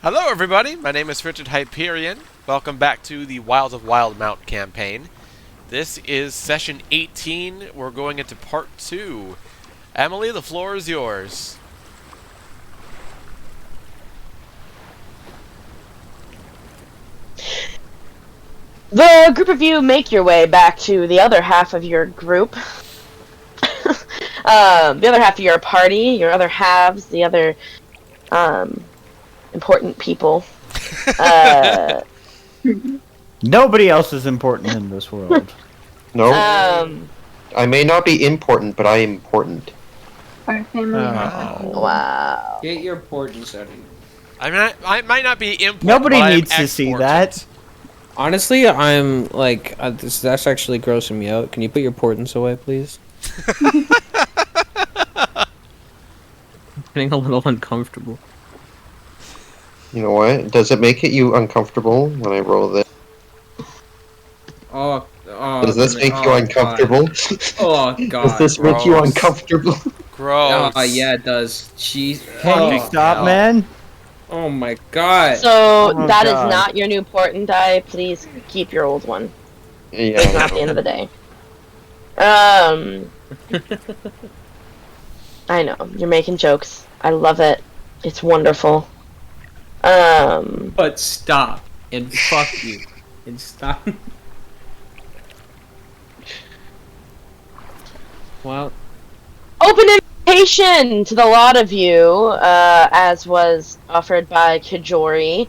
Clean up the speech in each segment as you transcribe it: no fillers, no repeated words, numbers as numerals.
Hello everybody, my name is Richard Hyperion. Welcome back to the Wilds of Wildemount campaign. This is session 18. We're going into part 2. Emily, the floor is yours. The group of you make your way back to the other half of your group. The other half of your party, your other halves, the other important people. Nobody else is important in this world. No, Um, I may not be important, but I am important. Our family. wow. Get your importance out of you. I might not be important. Nobody but I am needs to see exportant. that. Honestly, I'm like, that's actually grossing me out. Can you put your importance away, please? I'm getting a little uncomfortable. You know what? Does it make you uncomfortable when I roll this? Oh, Does this make you uncomfortable? Oh god. Does this make you gross. uncomfortable? Gross. Oh yeah, it does. Jeez. Can you Oh, stop, hell. man? oh my god. So Oh, that is God. not your new important die. Please keep your old one. It's Yeah. not the end of the day. I know you're making jokes. I love it. It's wonderful. But stop and fuck you and stop. Well, Open invitation to the lot of you, as was offered by Kajori.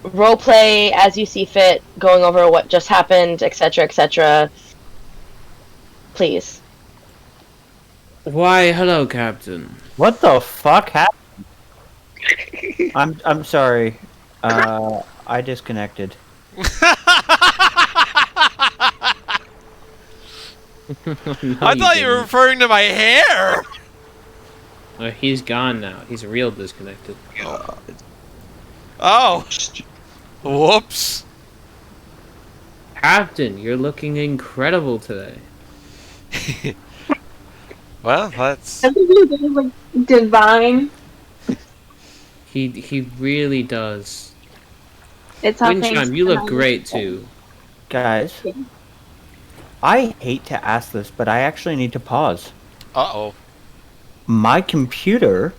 Roleplay as you see fit, going over what just happened, etc., etc. Please. why? Hello, Captain. What the fuck happened? I'm sorry. I disconnected. I thought you were referring to my hair! He's gone now. He's real disconnected. Oh. Whoops. Captain, you're looking incredible today. Well, that's... I think you guys like divine. He really does. It's all thanks Windchime, you to look my- great too. Guys, I hate to ask this, but I actually need to pause. Uh-oh. My computer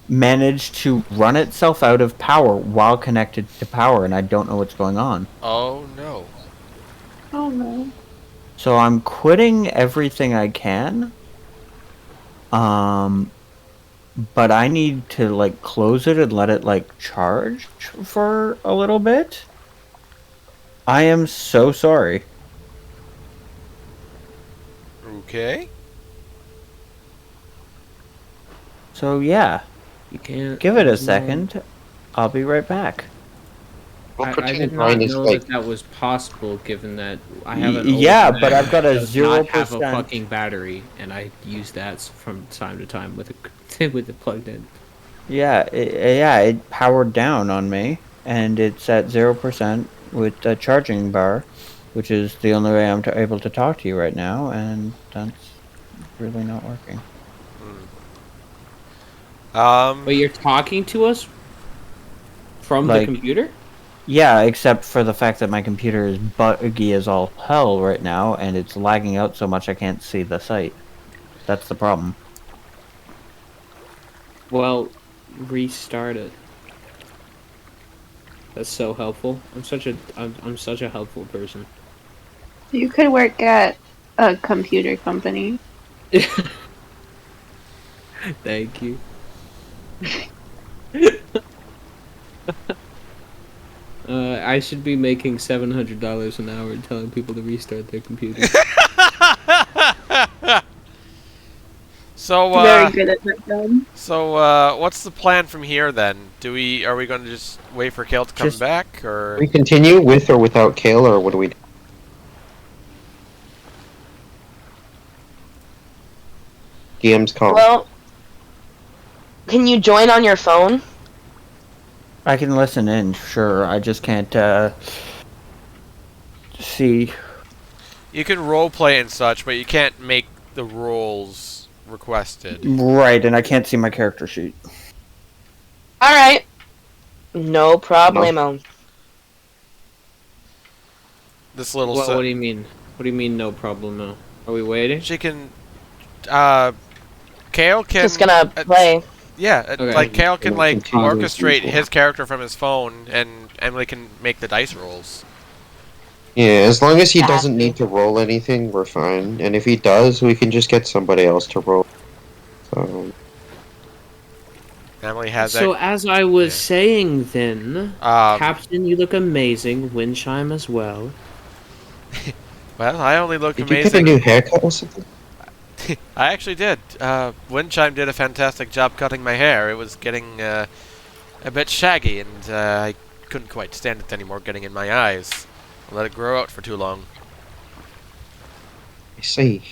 managed to run itself out of power while connected to power, and I don't know what's going on. Oh, no. Oh no. So I'm quitting everything I can. But I need to like close it and let it like charge for a little bit. I am so sorry. Okay. So yeah, You can't give it a second. I'll be right back. We'll I pretend did not mine is know like. that was possible, given that I have an Yeah, old but Mac I've got a that does not have a 0%. fucking battery, and I use that from time to time with it with it plugged in. Yeah, it powered down on me, and it's at 0% with a charging bar, which is the only way I'm able to talk to you right now, and that's really not working. But you're talking to us from the Like- computer? Yeah, except for the fact that my computer is buggy as all hell right now, and it's lagging out so much I can't see the site. That's the problem. Well, restart it. That's so helpful. I'm such a helpful person. You could work at a computer company. Thank you. I should be making $700 an hour telling people to restart their computer. So, Very good at that job. So, what's the plan from here then? Are we going to just wait for Kale to come Just- back, or? We continue with or without Kale, or what do we do? DM's call. Well, can you join on your phone? I can listen in, sure. I just can't see. You can roleplay and such, but you can't make the roles requested. Right, and I can't see my character sheet. Alright. No problemo. This little What do you mean? What do you mean, no problem? No. Are we waiting? she can Kale can Just gonna play. Yeah, Okay. like Kale can like Continue orchestrate people. his character from his phone, and Emily can make the dice rolls. Yeah, as long as he doesn't Exactly. need to roll anything, we're fine. And if he does, we can just get somebody else to roll. So, Emily has So that. as I was saying then, Um, Captain, you look amazing. Wind chime as well. well, I only look did you get a amazing. new haircut or something? I actually did. Windchime did a fantastic job cutting my hair. It was getting a bit shaggy, and I couldn't quite stand it anymore getting in my eyes. I let it grow out for too long. I see.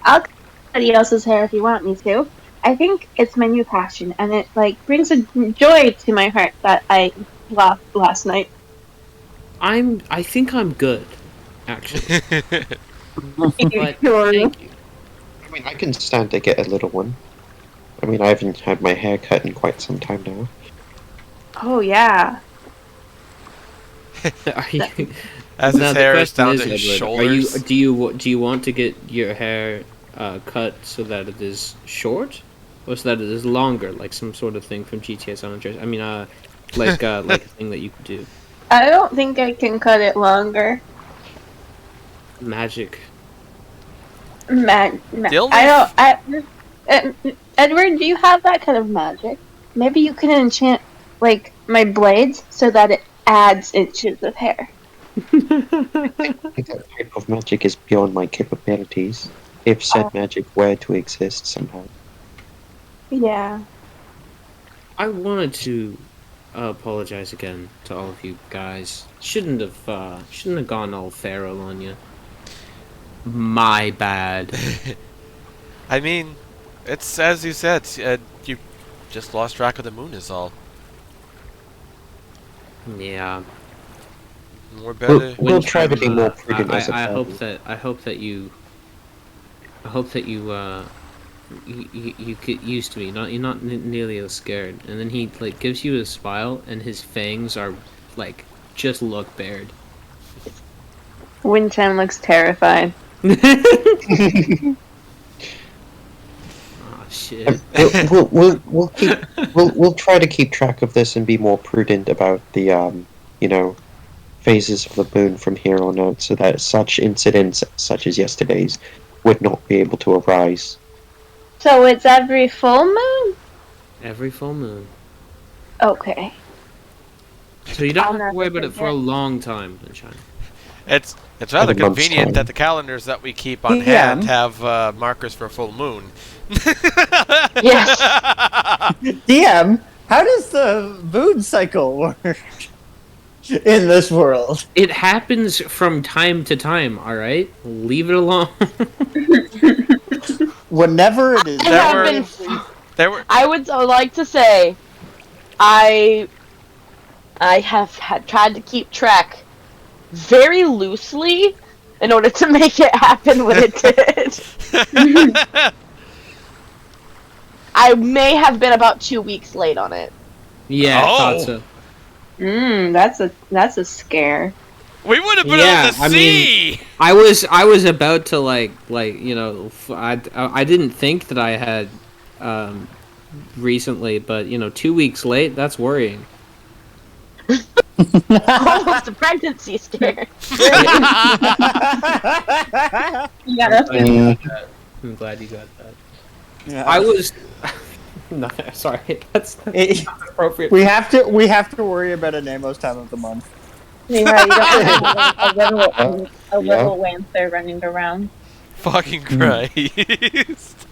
I'll cut somebody else's hair if you want me to. I think it's my new passion, and it like brings a joy to my heart that I lost last night. I think I'm good, actually. But Sure. thank you. I mean, I can stand to get a little one. I mean, I haven't had my hair cut in quite some time now. Oh yeah. Are you, As now his the hair is question down is, to his Edward, shoulders. do you want to get your hair cut so that it is short, or so that it is longer, like some sort of thing from GTA San Andreas? I mean, like a thing that you could do. I don't think I can cut it longer. Magic. I don't. Edward, do you have that kind of magic? Maybe you can enchant like my blades so that it adds inches of hair. I think that type of magic is beyond my capabilities. If said magic were to exist somehow. Yeah. I wanted to apologize again to all of you guys. Shouldn't have gone all feral on you. My bad. I mean, it's as you said. You just lost track of the moon, is all. Yeah. We're better. We'll try to be more prudent as a I family. hope that you you get used to me. You're not nearly as scared. And then he like gives you a smile, and his fangs are like just look bared. Windchime looks terrified. Oh shit. We'll try to keep track of this and be more prudent about the phases of the moon from here on out, so that such incidents such as yesterday's would not be able to arise. So it's every full moon? Every full moon. Okay. So you don't I'll have to never worry about it for a forget. long time, Sunshine. It's rather a month's convenient time. that the calendars that we keep on Yeah. hand have markers for full moon. Yes. DM, how does the moon cycle work in this world? It happens from time to time, alright? Leave it alone. Whenever it is. I have been. There were I would like to say, I have tried to keep track very loosely in order to make it happen when it did. I may have been about 2 weeks late on it. Yeah, I thought Oh. so. That's a scare. we would have been Yeah, on the I mean- sea. I was about to like you know I didn't think that I had recently, but 2 weeks late, that's worrying. Almost a pregnancy scare. Yeah. I'm glad you got that. Yeah. I was no, sorry, that's It- not appropriate. we have to worry about a Namos time of the month. Yeah, you don't have a little Wanther running around. Fucking Christ.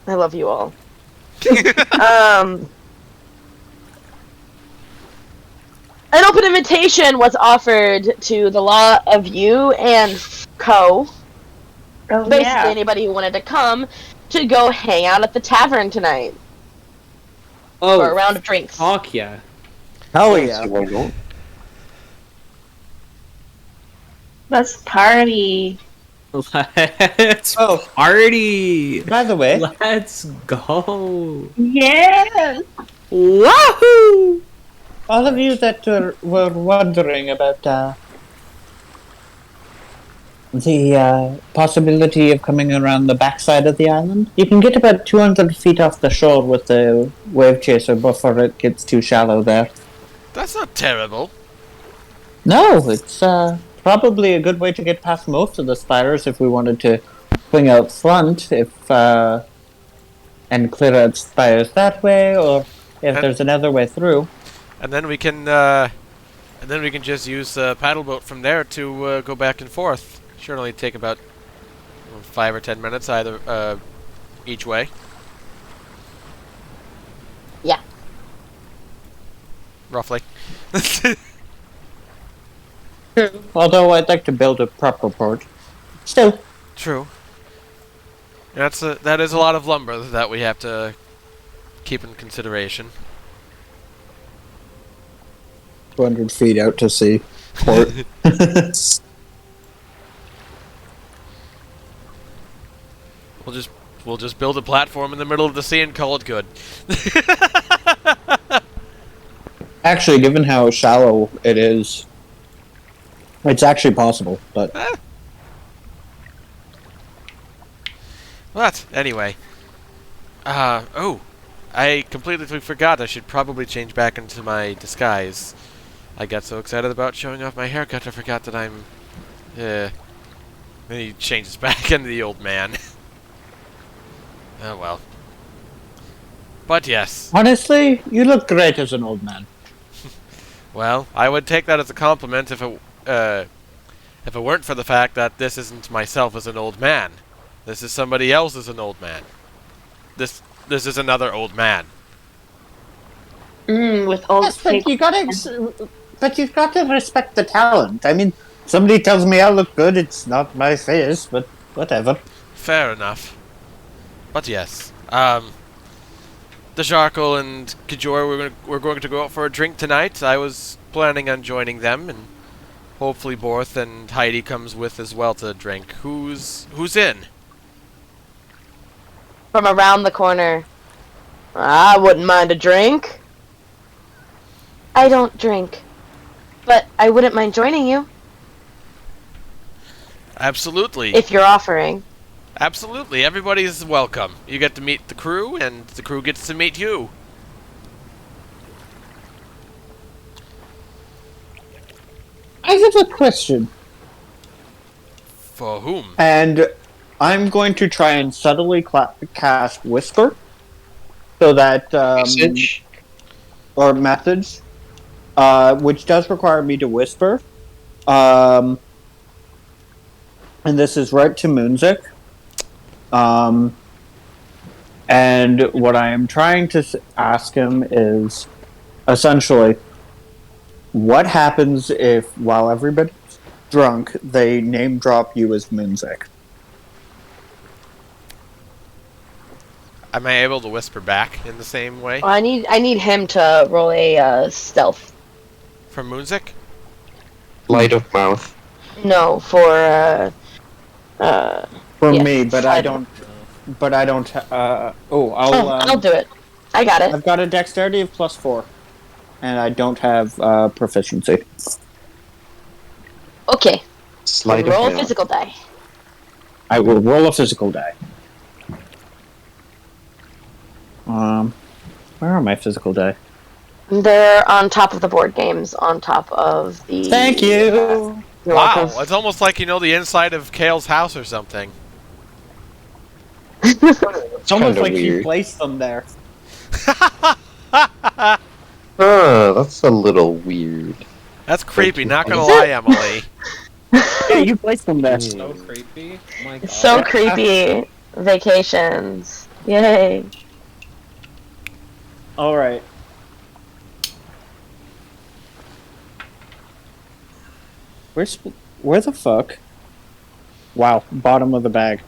I love you all. An open invitation was offered to the lot of you and Co. Oh Basically, anybody who wanted to come to go hang out at the tavern tonight for a round of drinks. Fuck yeah. Hell yeah. Why not? Let's party. Let's Oh. party! By the way, Let's go! Yes. Wahoo! all of you that were wondering about the possibility of coming around the backside of the island, you can get about 200 feet off the shore with the wave chaser before it gets too shallow there. That's not terrible. No, it's probably a good way to get past most of the spiders if we wanted to swing out front and clear out spiders that way, or if there's another way through. And then we can just use the paddle boat from there to go back and forth. Sure, only take about 5 or 10 minutes either each way. Yeah. Roughly. Although I'd like to build a proper port. Still. True. That is a lot of lumber that we have to keep in consideration. 200 feet out to sea. Port. We'll just build a platform in the middle of the sea and call it good. Actually, given how shallow it is, it's actually possible, but... But, anyway. Oh. I completely forgot I should probably change back into my disguise. I got so excited about showing off my haircut I forgot that I'm... Then he changes back into the old man. Oh well. But yes. Honestly, you look great as an old man. Well, I would take that as a compliment if it weren't for the fact that this isn't myself as an old man. This is somebody else as an old man. This is another old man. With old Yes, but you've got to respect the talent. I mean, somebody tells me I look good, it's not my face, but whatever. Fair enough. But yes, the Jarkle and Kajor, we're going to go out for a drink tonight. I was planning on joining them, and hopefully Borth and Heidi comes with as well to drink. Who's in? From around the corner. I wouldn't mind a drink. I don't drink. But I wouldn't mind joining you. Absolutely. If you're offering. Absolutely. Everybody's welcome. You get to meet the crew, and the crew gets to meet you. I have a question. For whom? And I'm going to try and subtly cast Whisper, so that Message? or methods, which does require me to whisper. And this is right to Moonzik. And what I am trying to ask him is essentially, what happens if, while everybody's drunk, they name drop you as Moonzik? Am I able to whisper back in the same way? Well, I need him to roll a stealth. From Moonzik? Light of mouth. No, for yeah, me, but I don't. But I don't. I'll do it. I got it. I've got a dexterity of +4, and I don't have proficiency. Okay. Sleight of Roll a hand. physical die. I will roll a physical die. Where are my physical die? They're on top of the board games, on top of the... Thank you! You're Wow, welcome. it's almost like you know the inside of Kale's house or something. It's almost Kinda like he weird. placed them there. That's a little weird. That's creepy, you. not gonna Is lie, it? Emily. Yeah, you placed them there. So creepy. Oh my god. So creepy. Vacations. Yay. Alright. Where the fuck? Wow, bottom of the bag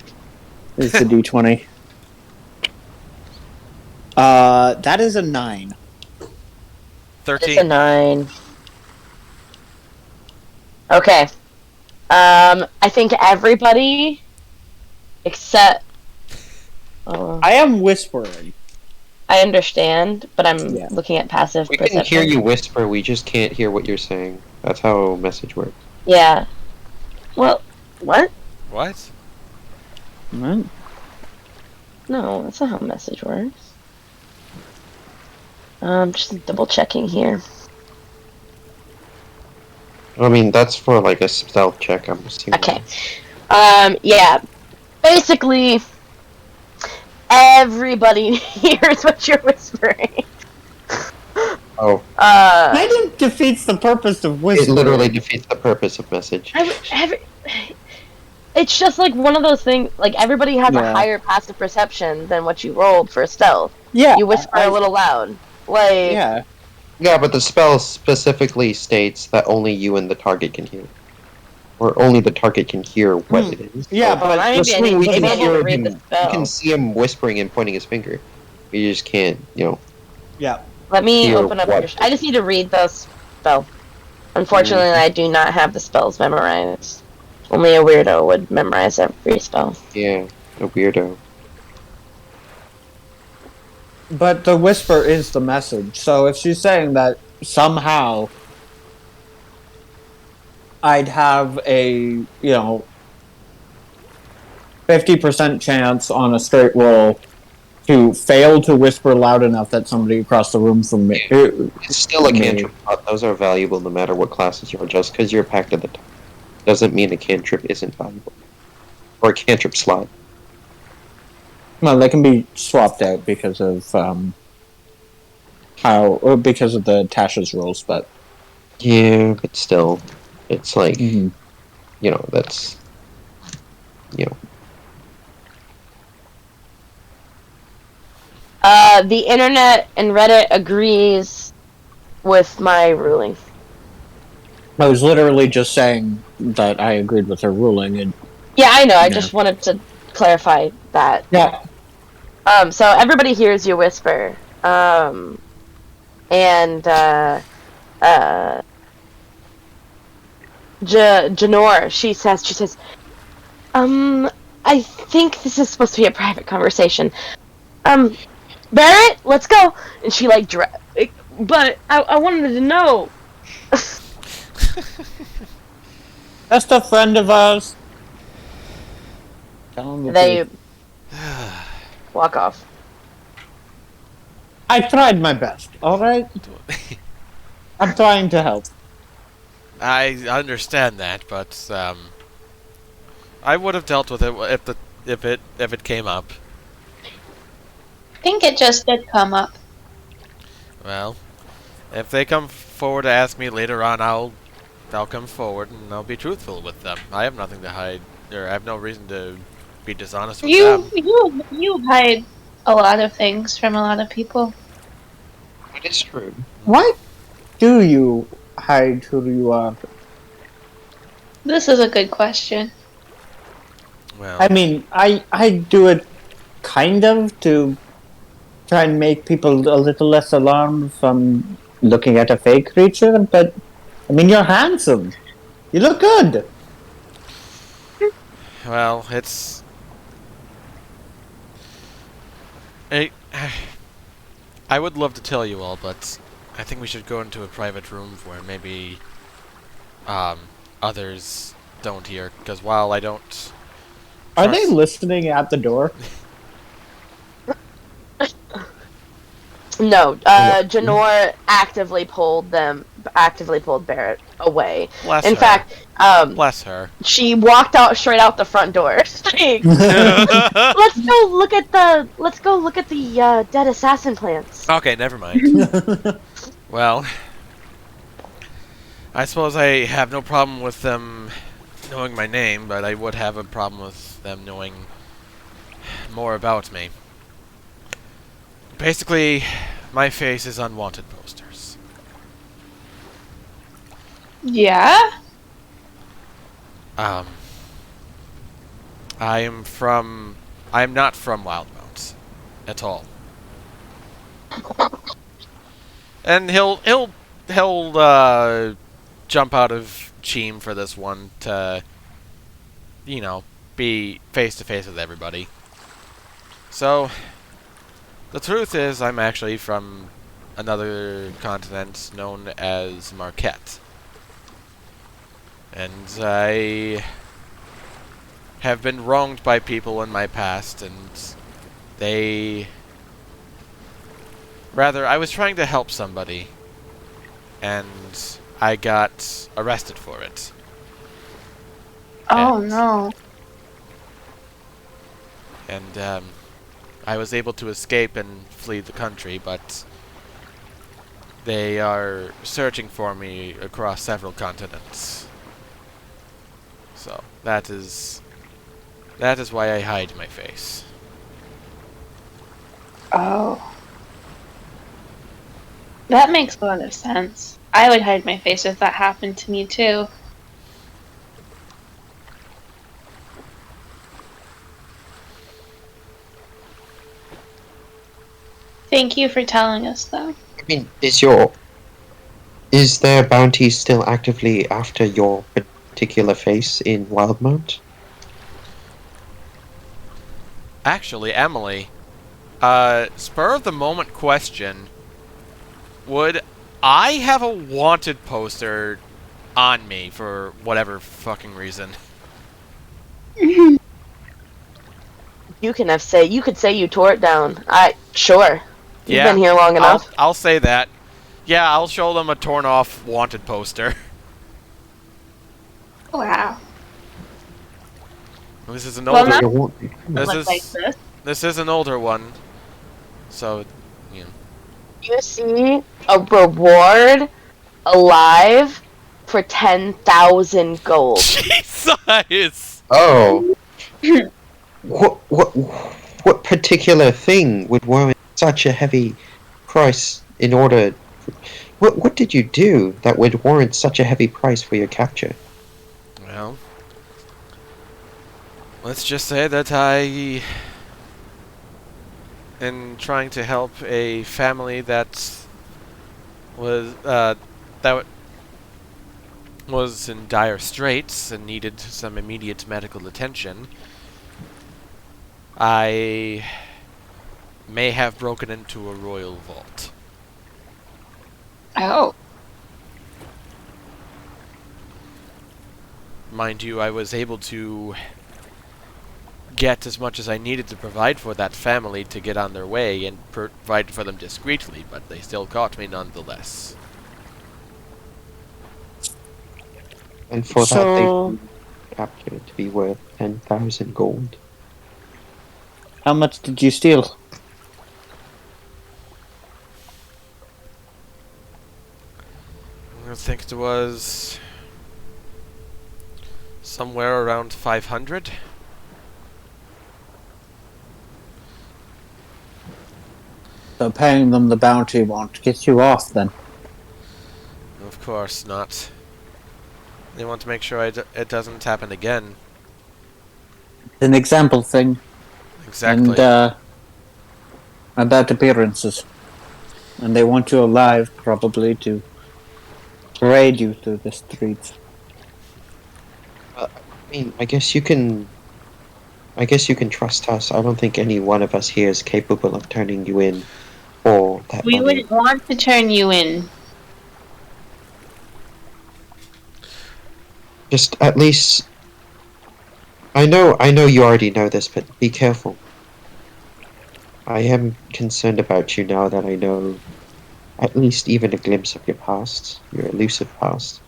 is the D20. That is a 9. 13. It's a 9. Okay. I think everybody except. I am whispering. I understand, but I'm Yeah. looking at passive We perception. can hear you whisper, we just can't hear what you're saying. That's how a message works. Yeah. Well, what? What? What? No, that's not how a message works. Just double checking here. I mean, that's for like a stealth check, I'm assuming. Okay. Yeah. Basically, everybody hears what you're whispering. Oh, That defeats the purpose of it whispering. literally defeats the purpose of message. It's just like one of those things. Like everybody has a Yeah. higher passive perception than what you rolled for stealth. Yeah. You whisper a little loud. Like Yeah. Yeah, but the spell specifically states that only you and the target can hear. Or only the target can hear what it is. Yeah, So but maybe just I need we can to hear read him. the You spell. can see him whispering and pointing his finger. You just can't, Yeah. Let me hear open up what? your. I just need to read the spell. Unfortunately, I do not have the spells memorized. Only a weirdo would memorize every spell. Yeah, a weirdo. But the whisper is the message. So if she's saying that somehow I'd have a, 50% chance on a straight roll to fail to whisper loud enough that somebody across the room from me. It's still a Me. cantrip slot. Those are valuable no matter what classes you're. Just because you're packed at the top doesn't mean a cantrip isn't valuable. Or a cantrip slot. Well, they can be swapped out because of because of the Tasha's rules, but Yeah, but still, it's like, Mhm. That's, The internet and Reddit agrees with my ruling. I was literally just saying that I agreed with her ruling, and Yeah, I know. I Yeah. just wanted to clarify that. yeah, So everybody hears you whisper. Janor, she says, I think this is supposed to be a private conversation. Barrett, let's go. And she but I wanted to know. just a friend of ours. Tell him the They truth. walk off. I tried my best. All right, I'm trying to help. I understand that, but I would have dealt with it if it came up. I think it just did come up. Well, if they come forward to ask me later on, I'll come forward and I'll be truthful with them. I have nothing to hide, or I have no reason to be dishonest with them. You hide a lot of things from a lot of people. it is true. Why do you hide who you are? This is a good question. Well, I mean, I do it kind of to try and make people a little less alarmed from looking at a fake creature, but I mean, you're handsome. You look good. well, it's. I would love to tell you all, but I think we should go into a private room where maybe others don't hear. Because while I don't. Are they trust- listening at the door? No, Janor actively pulled Barrett away. Bless In her. fact, Bless her. she walked straight out the front door. Like, let's go look at the dead assassin plants. Okay, never mind. Well, I suppose I have no problem with them knowing my name, but I would have a problem with them knowing more about me. Basically, my face is on wanted posters. Yeah? I am not from Wildemount at all. And he'll jump out of Cheem for this one to you know, be face to face with everybody. So, the truth is, I'm actually from another continent known as Marquette. And I have been wronged by people in my past, and they... Rather, I was trying to help somebody, and I got arrested for it. Oh And- no. And, I was able to escape and flee the country, but they are searching for me across several continents. So, that is why I hide my face. Oh. That makes a lot of sense. I would hide my face if that happened to me too. Thank you for telling us, though. I mean, is their bounty still actively after your particular face in Wildemount? Actually, Emily, spur of the moment question, would I have a wanted poster on me for whatever fucking reason? You could say you tore it down. Sure. You've Yeah, been here long enough. I'll say that. Yeah, I'll show them a torn off wanted poster. Wow. This is an Well, older. not Your wa- look like this. This is an older one, so you know. You see a reward alive for 10,000 gold. Jesus! Oh. What particular thing would warrant such a heavy price in order? What did you do that would warrant such a heavy price for your capture? Well, let's just say that I am trying to help a family that was was in dire straits and needed some immediate medical attention. I may have broken into a royal vault. Oh. Mind you, I was able to get as much as I needed to provide for that family to get on their way and provide for them discreetly, but they still caught me nonetheless. And for So- that, they capture it to be worth 10,000 gold. How much did you steal? I think it was somewhere around 500. So paying them the bounty won't get you off then. Of course not. They want to make sure it doesn't happen again. It's an example thing. Exactly. And about appearances. And they want you alive, probably, to parade you through the streets. I mean, I guess you can trust us. I don't think any one of us here is capable of turning you in for that We money. wouldn't want to turn you in. Just at least, I know you already know this, but be careful. I am concerned about you now that I know at least even a glimpse of your past, your elusive past.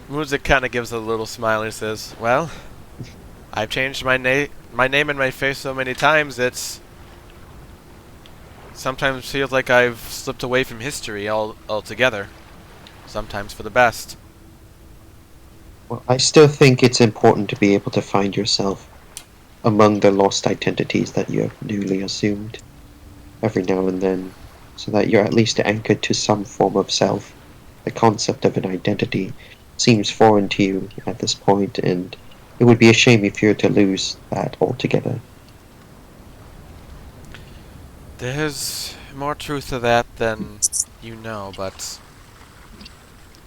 Muzik kind of gives a little smile and says, "Well, I've changed my name and my face so many times, it's sometimes feels like I've slipped away from history altogether. Sometimes for the best." Well, I still think it's important to be able to find yourself among the lost identities that you have newly assumed every now and then, so that you're at least anchored to some form of self. The concept of an identity seems foreign to you at this point, and it would be a shame if you were to lose that altogether. There's more truth to that than you know, but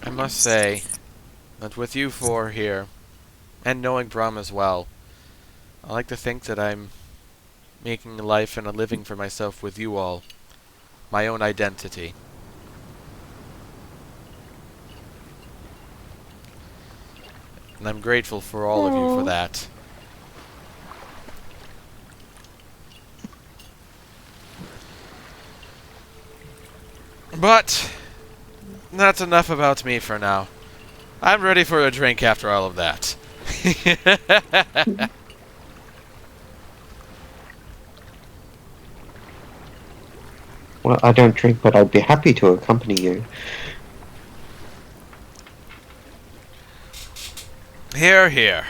I must say, But with you four here, and knowing Brum as well, I like to think that I'm making a life and a living for myself with you all. My own identity. And I'm grateful for all of you for that. But that's enough about me for now. I'm ready for a drink after all of that. Well, I don't drink, but I'd be happy to accompany you. Here, here.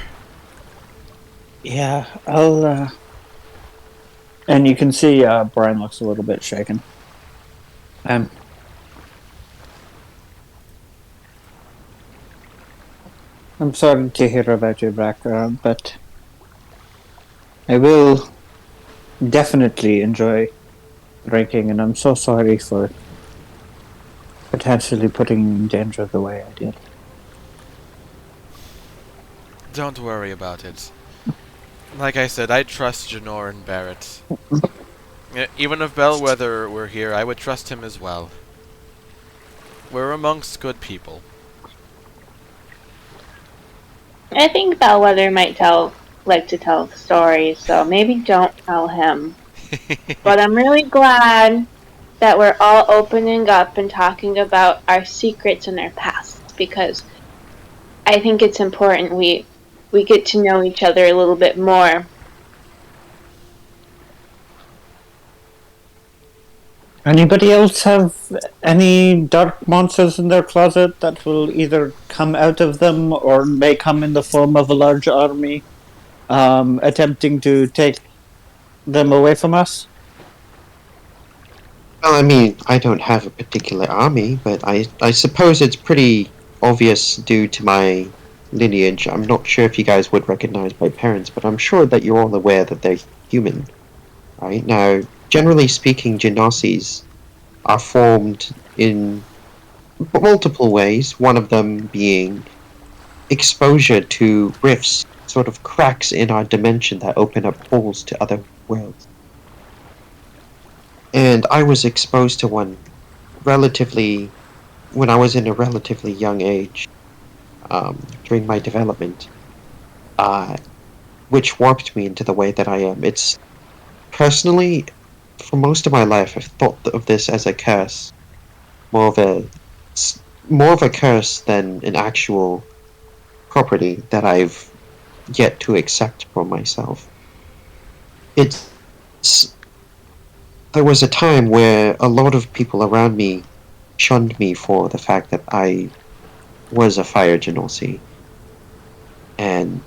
Yeah, I'll. And you can see Brian looks a little bit shaken. I'm sorry to hear about your background, but I will definitely enjoy drinking, and I'm so sorry for potentially putting you in danger the way I did. Don't worry about it. Like I said, I trust Janor and Barrett. Even if Bellwether were here, I would trust him as well. We're amongst good people. I think Bellwether might like to tell stories, so maybe don't tell him. But I'm really glad that we're all opening up and talking about our secrets and our past, because I think it's important we get to know each other a little bit more. Anybody else have any dark monsters in their closet that will either come out of them or may come in the form of a large army attempting to take them away from us? Well, I mean, I don't have a particular army, but I suppose it's pretty obvious due to my lineage. I'm not sure if you guys would recognize my parents, but I'm sure that you're all aware that they're human. Right? Now, generally speaking, Genasi are formed in multiple ways, one of them being exposure to rifts, sort of cracks in our dimension that open up holes to other worlds. And I was exposed to one when I was in a relatively young age, during my development, which warped me into the way that I am. It's personally, for most of my life, I've thought of this as a curse, more of a curse than an actual property that I've yet to accept for myself. There was a time where a lot of people around me shunned me for the fact that I was a fire genasi, and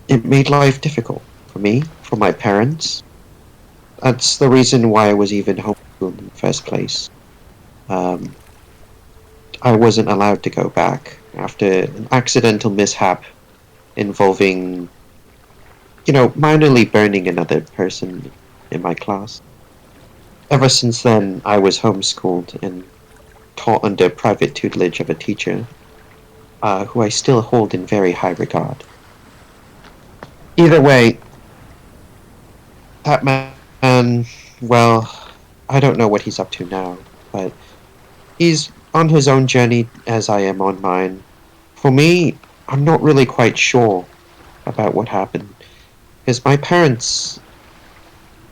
it made life difficult for me, for my parents. That's the reason why I was even homeschooled in the first place. I wasn't allowed to go back after an accidental mishap involving, minorly burning another person in my class. Ever since then, I was homeschooled and taught under private tutelage of a teacher, who I still hold in very high regard. Either way, that man, well, I don't know what he's up to now, but he's on his own journey as I am on mine. For me, I'm not really quite sure about what happened, because my parents,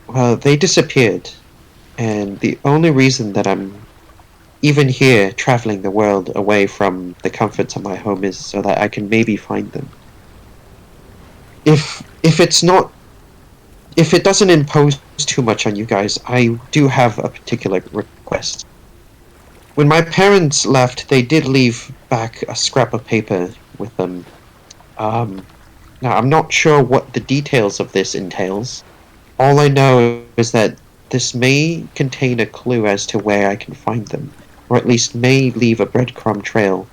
well, they disappeared, and the only reason that I'm even here traveling the world away from the comforts of my home is so that I can maybe find them. If it doesn't impose too much on you guys, I do have a particular request. When my parents left, they did leave back a scrap of paper with them. Now, I'm not sure what the details of this entails. All I know is that this may contain a clue as to where I can find them, or at least may leave a breadcrumb trail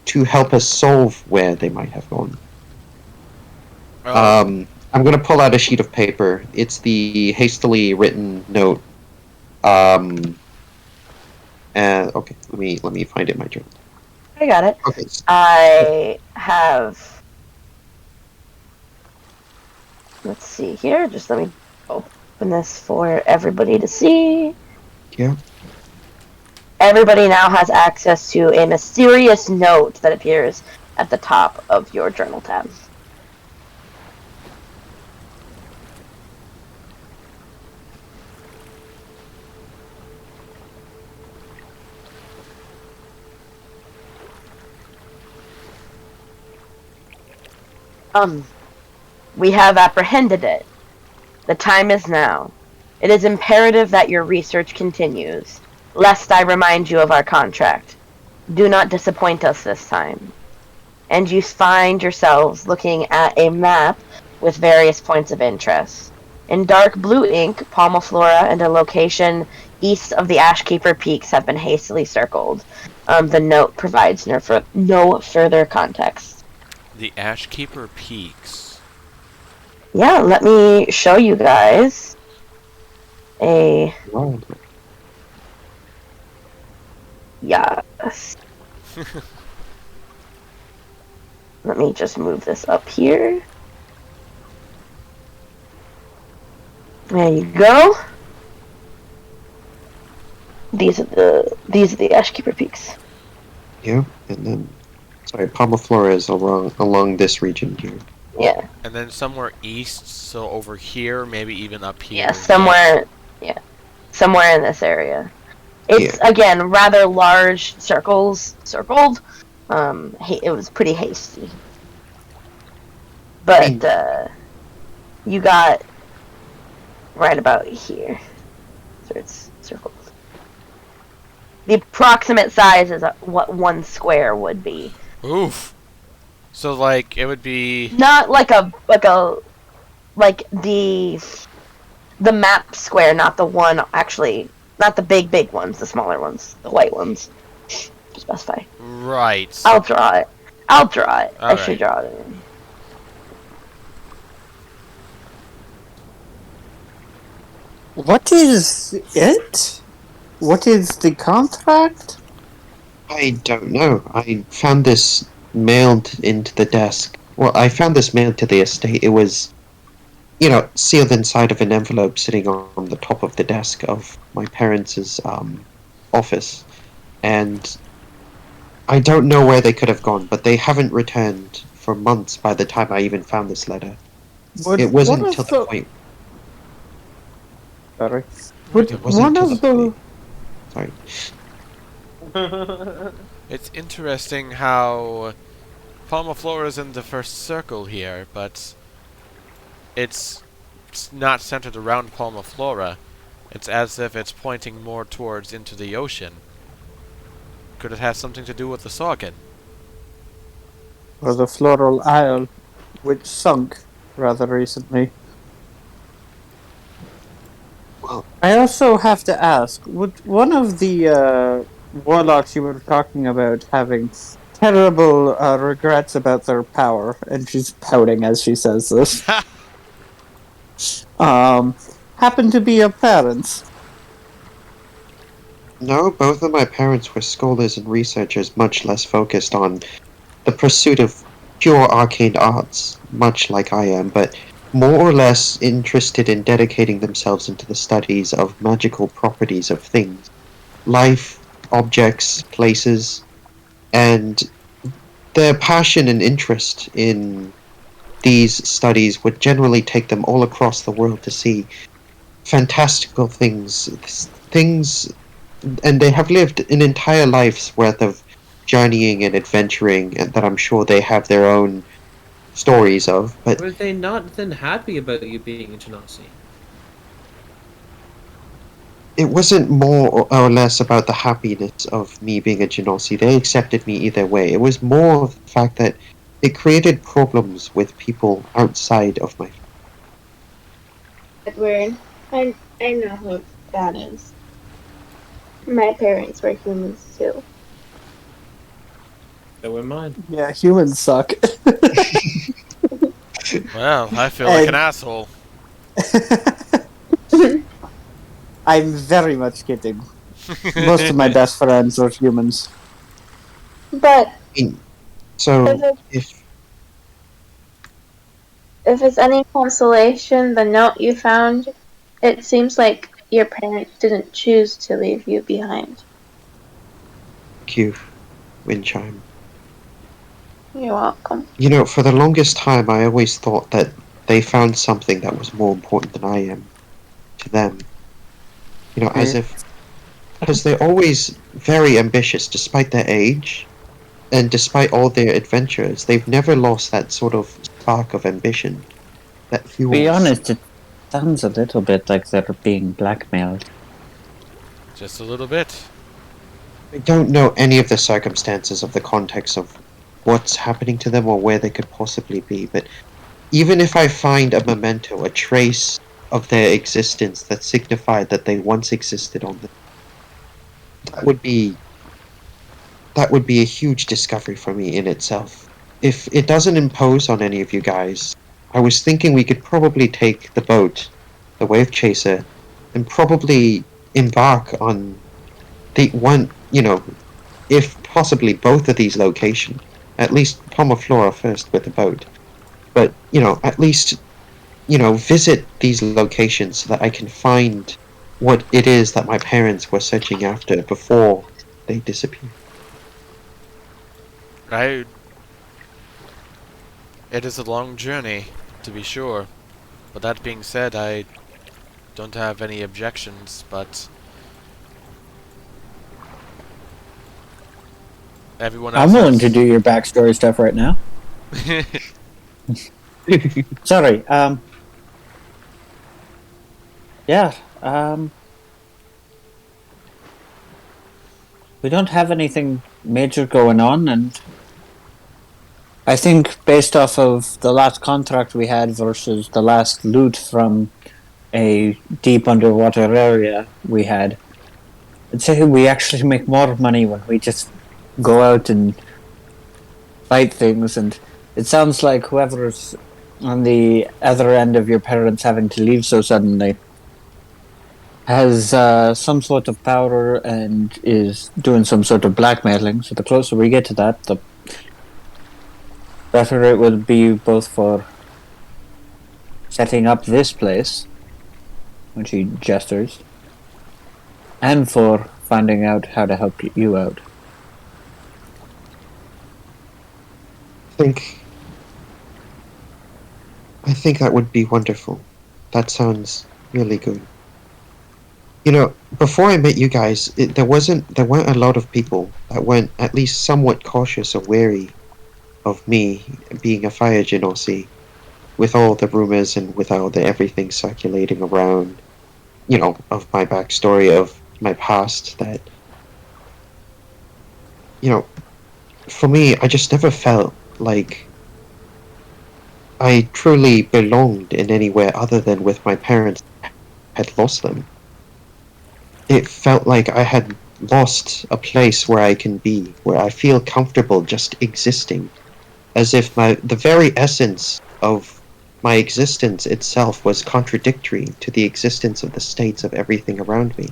to help us solve where they might have gone. I'm going to pull out a sheet of paper. It's the hastily written note. Okay, let me find it in my journal. I got it. Okay. I have... Let's see here. Just let me open this for everybody to see. Yeah. Everybody now has access to a mysterious note that appears at the top of your journal tab. We have apprehended it. The time is now. It is imperative that your research continues, lest I remind you of our contract. Do not disappoint us this time. And you find yourselves looking at a map with various points of interest. In dark blue ink, Palmaflora and a location east of the Ashkeeper Peaks have been hastily circled. The note provides no further context. The Ashkeeper Peaks. Yeah, let me show you guys a... Wow. Yes. Let me just move this up here. There you go. These are the Ashkeeper Peaks. Yeah, and then Palmaflora is along this region here. Yeah. And then somewhere east, so over here, maybe even up here. Yeah, somewhere in this area. It's Yeah. again rather large circled. It was pretty hasty. But you got right about here. So it's circled. The approximate size is what one square would be. Oof. So like it would be Not like the map square, not the one actually, not the big ones, the smaller ones, the white ones. To specify. right. I'll draw it. I should Alright. draw it. What is it? What is the contract? I don't know. I found this mailed into the desk. Well, I found this mailed to the estate. It was, sealed inside of an envelope sitting on the top of the desk of my parents' office. And I don't know where they could have gone, but they haven't returned for months by the time I even found this letter. It wasn't until the point... Sorry. It wasn't until the point... Sorry. It's interesting how Palmaflora is in the first circle here, but it's not centered around Palmaflora. It's as if it's pointing more towards into the ocean. Could it have something to do with the Saugan? Or the Floral Isle, which sunk rather recently. Well, I also have to ask, would one of the warlocks you were talking about having terrible regrets about their power, and she's pouting as she says this, happen to be your parents? no, both of my parents were scholars and researchers, much less focused on the pursuit of pure arcane arts, much like I am, but more or less interested in dedicating themselves into the studies of magical properties of things, life, objects, places, and their passion and interest in these studies would generally take them all across the world to see fantastical things, and they have lived an entire life's worth of journeying and adventuring, and that I'm sure they have their own stories of. But Were they not then happy about you being a Genasi? it wasn't more or less about the happiness of me being a Genasi. They accepted me either way. It was more of the fact that it created problems with people outside of my... Edward, I know who that is. My parents were humans too. They were mine. Yeah, humans suck. Well, I feel like an asshole. I'm very much kidding. Most of my best friends are humans. But So, if it's any consolation, the note you found, it seems like your parents didn't choose to leave you behind. thank you, Windchime. You're welcome. You know, for the longest time, I always thought that they found something that was more important than I am to them. You know, as if. Because they're always very ambitious, despite their age, and despite all their adventures. They've never lost that sort of spark of ambition that To be fuels. honest, it sounds a little bit like they're being blackmailed. Just a little bit. I don't know any of the circumstances of the context of what's happening to them or where they could possibly be, but even if I find a memento, a trace of their existence that signified that they once existed on the, that would be a huge discovery for me in itself. If it doesn't impose on any of you guys, I was thinking we could probably take the boat, the Wave Chaser, and probably embark on the one, if possibly both of these locations. At least Pomoflora first with the boat. But, at least, visit these locations so that I can find what it is that my parents were searching after before they disappeared. It is a long journey, to be sure. But that being said, I don't have any objections, but everyone else I'm willing has... to do your backstory stuff right now. Sorry, yeah, we don't have anything major going on, and I think based off of the last contract we had versus the last loot from a deep underwater area we had, I'd say we actually make more money when we just go out and fight things, and it sounds like whoever's on the other end of your parents having to leave so suddenly has some sort of power and is doing some sort of blackmailing. So the closer we get to that, the better it will be both for setting up this place, when she gestures, and for finding out how to help you out. I think that would be wonderful. That sounds really good. Before I met you guys, there weren't a lot of people that weren't at least somewhat cautious or wary of me being a fire genasi, with all the rumors and with all the everything circulating around, of my backstory, of my past, that, for me, I just never felt like I truly belonged in anywhere other than with my parents had lost them. It felt like I had lost a place where I can be, where I feel comfortable just existing, as if the very essence of my existence itself was contradictory to the existence of the states of everything around me.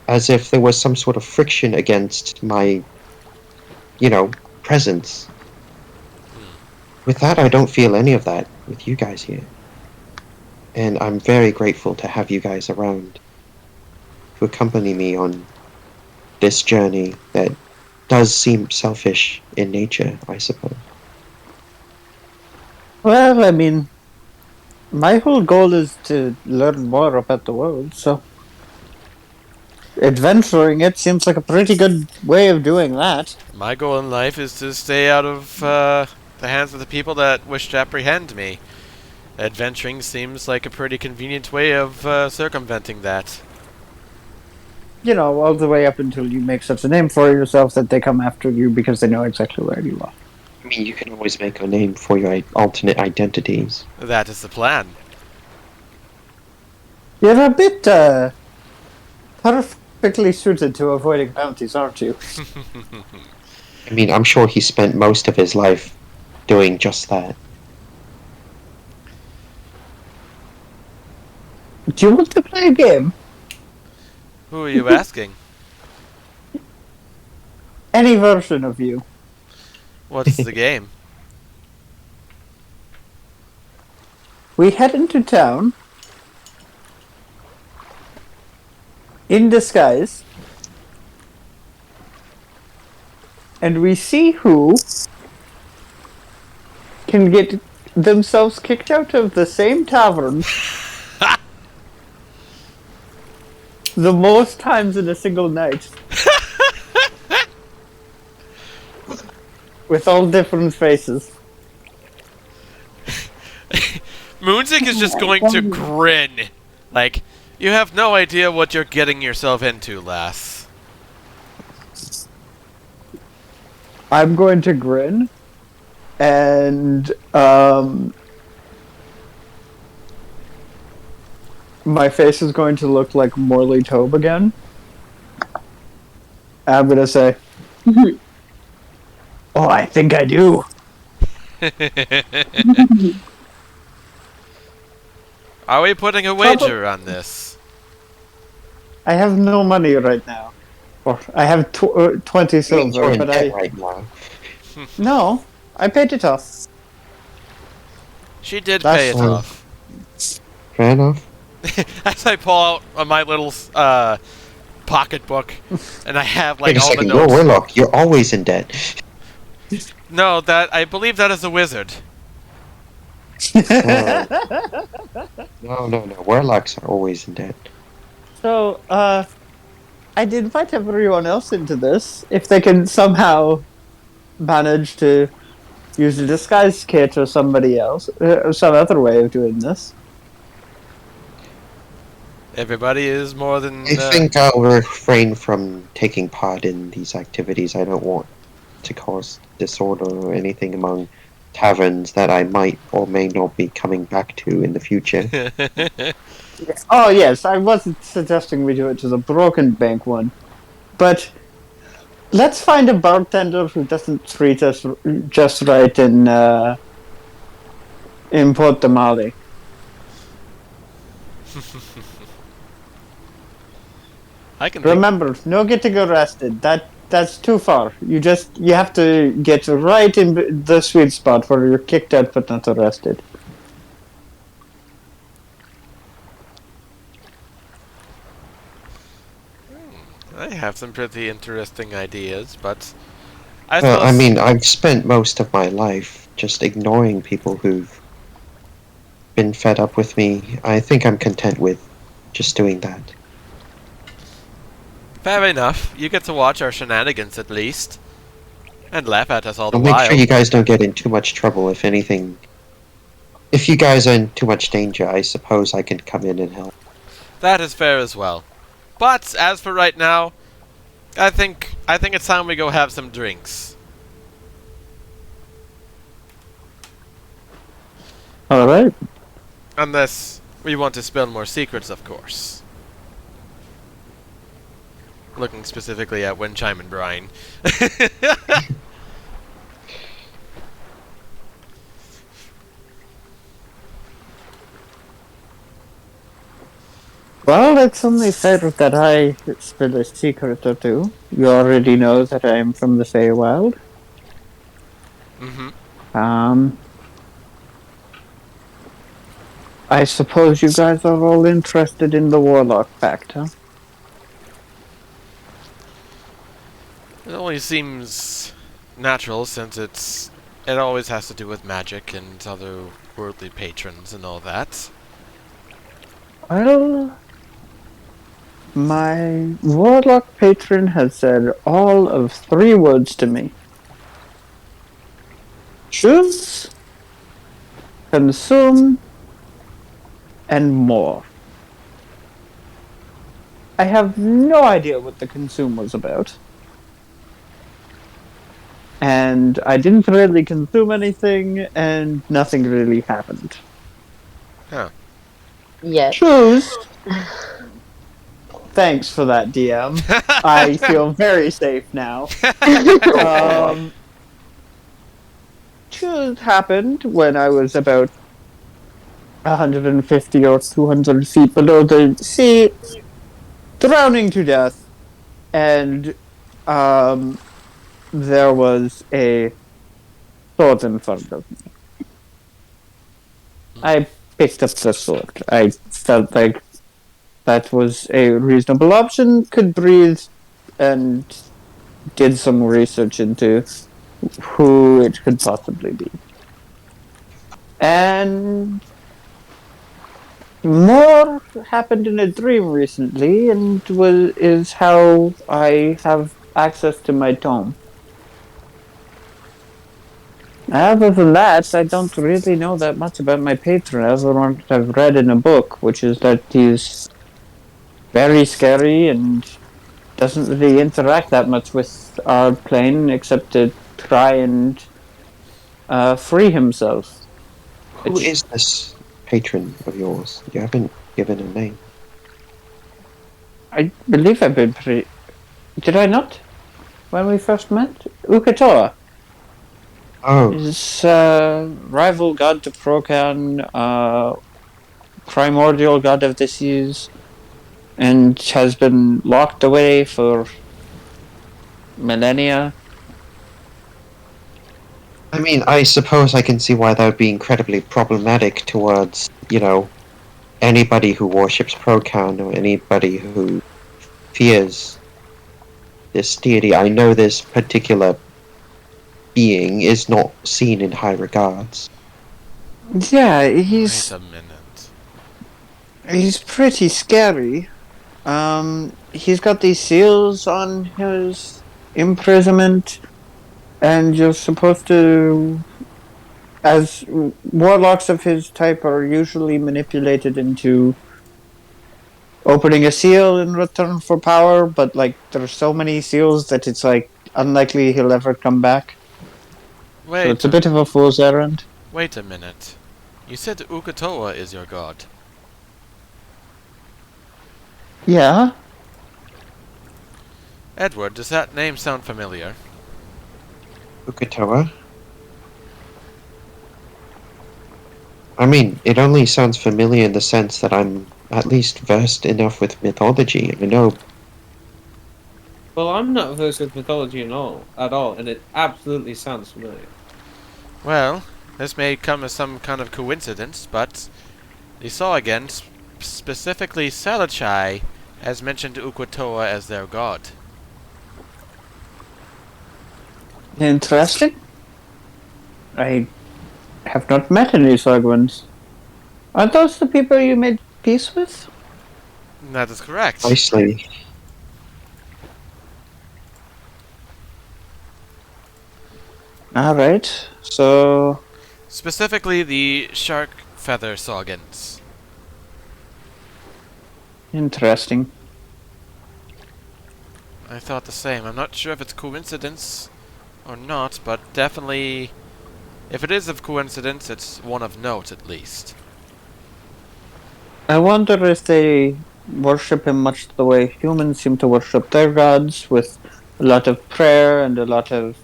As if there was some sort of friction against my, presence. With that, I don't feel any of that with you guys here. And I'm very grateful to have you guys around to accompany me on this journey that does seem selfish in nature, I suppose. Well, I mean, my whole goal is to learn more about the world, so adventuring it seems like a pretty good way of doing that. My goal in life is to stay out of the hands of the people that wish to apprehend me. Adventuring seems like a pretty convenient way of circumventing that. All the way up until you make such a name for yourself that they come after you because they know exactly where you are. I mean, you can always make a name for your alternate identities. That is the plan. You're a bit, perfectly suited to avoiding bounties, aren't you? I mean, I'm sure he spent most of his life doing just that. Do you want to play a game? Who are you asking? Any version of you. What's the game? We head into town in disguise, and we see who can get themselves kicked out of the same tavern the most times in a single night. With all different faces. Moonsick is just going to grin. Like, you have no idea what you're getting yourself into, lass. I'm going to grin, and my face is going to look like Morley Tobe again. I'm going to say, oh, I think I do. Are we putting a wager on this? I have no money right now. Or I have 20 silver, but right now. No, I paid it off. She did That's pay it fine. off. Fair enough. As I pull out my little pocketbook, and I have like Wait a all the second, you're a notes. warlock. You're always in debt. No, I believe that is a wizard. No. Warlocks are always in debt. So, I'd invite everyone else into this if they can somehow manage to use a disguise kit or somebody else, or some other way of doing this. Everybody is more than. I think I'll refrain from taking part in these activities. I don't want to cause disorder or anything among taverns that I might or may not be coming back to in the future. Oh yes, I wasn't suggesting we do it to the Brokenbank one, but let's find a bartender who doesn't treat us just right in Port Damali. I can Remember, no getting arrested. That's too far. You have to get right in the sweet spot where you're kicked out but not arrested. I have some pretty interesting ideas, but I mean, I've spent most of my life just ignoring people who've been fed up with me. I think I'm content with just doing that. Fair enough. You get to watch our shenanigans at least, and laugh at us all the I'll make while. sure you guys don't get in too much trouble. If anything, if you guys are in too much danger, I suppose I can come in and help. That is fair as well. But as for right now, I think it's time we go have some drinks. All right. Unless we want to spill more secrets, of course. Looking specifically at Windchime and Brian. Well, it's only fair that I spill a secret or two. You already know that I am from the Feywild. Mm-hmm. I suppose you guys are all interested in the Warlock Pact, huh? It only seems natural since it always has to do with magic and other worldly patrons and all that. Well, my Warlock patron has said all of 3 words to me. Choose, consume, and more. I have no idea what the consume was about. And I didn't really consume anything, and nothing really happened. Huh. Yes. Choose. Thanks for that, DM. I feel very safe now. Choose happened when I was about 150 or 200 feet below the sea, drowning to death, and there was a sword in front of me. I picked up the sword. I felt like that was a reasonable option, could breathe, and did some research into who it could possibly be. And more happened in a dream recently, and is how I have access to my tome. Other than that, I don't really know that much about my patron, other than what I've read in a book, which is that he's very scary and doesn't really interact that much with our plane, except to try and free himself. Who is this patron of yours? You haven't given a name. I believe I've been pretty... Did I not? When we first met? Ukatoa. Oh, Is rival god to Procan, primordial god of the seas, and has been locked away for millennia. I mean, I suppose I can see why that would be incredibly problematic towards, anybody who worships Procan or anybody who fears this deity. I know this particular being is not seen in high regards. Yeah, Wait he's a minute. pretty scary. He's got these seals on his imprisonment, and you're supposed to, as warlocks of his type are usually manipulated into opening a seal in return for power, but there's so many seals that it's unlikely he'll ever come back. So it's a bit of a fool's errand. Wait a minute. You said Ukatoa is your god. Yeah. Edward, does that name sound familiar? Ukatoa? I mean, it only sounds familiar in the sense that I'm at least versed enough with mythology. I know. Well, I'm not versed with mythology at all, and it absolutely sounds familiar. Well, this may come as some kind of coincidence, but the Saw specifically Salachai, has mentioned Ukatoa as their god. Interesting. I have not met any Sagwans. Are those the people you made peace with? That is correct. Precisely. Alright, so... Specifically the Shark Feather Saugans. Interesting. I thought the same. I'm not sure if it's coincidence or not, but definitely, if it is of coincidence, it's one of note at least. I wonder if they worship him much the way humans seem to worship their gods, with a lot of prayer and a lot of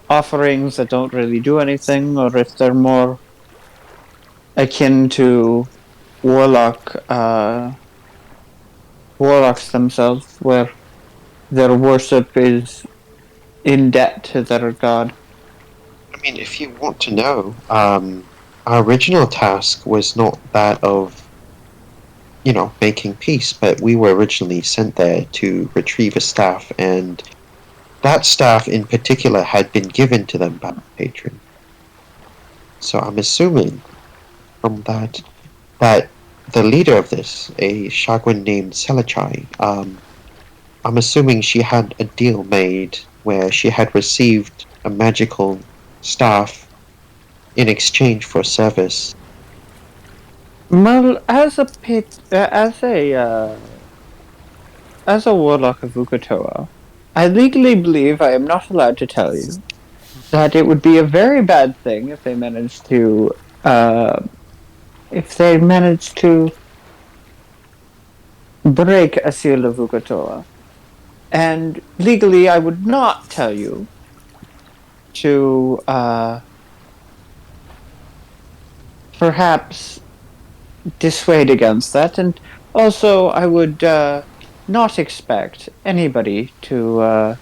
offerings that don't really do anything, or if they're more akin to warlocks themselves, where their worship is in debt to their god. I mean, if you want to know, our original task was not that of, making peace, but we were originally sent there to retrieve a staff, and that staff in particular had been given to them by the patron. So I'm assuming from that the leader of this, a Shagwan named Selachai, I'm assuming she had a deal made where she had received a magical staff in exchange for service. Well, as a warlock of Ukatoa, I legally believe I am not allowed to tell you that it would be a very bad thing if they managed to break a seal of Ukatoa. And legally, I would not tell you to perhaps dissuade against that, and also I would not expect anybody to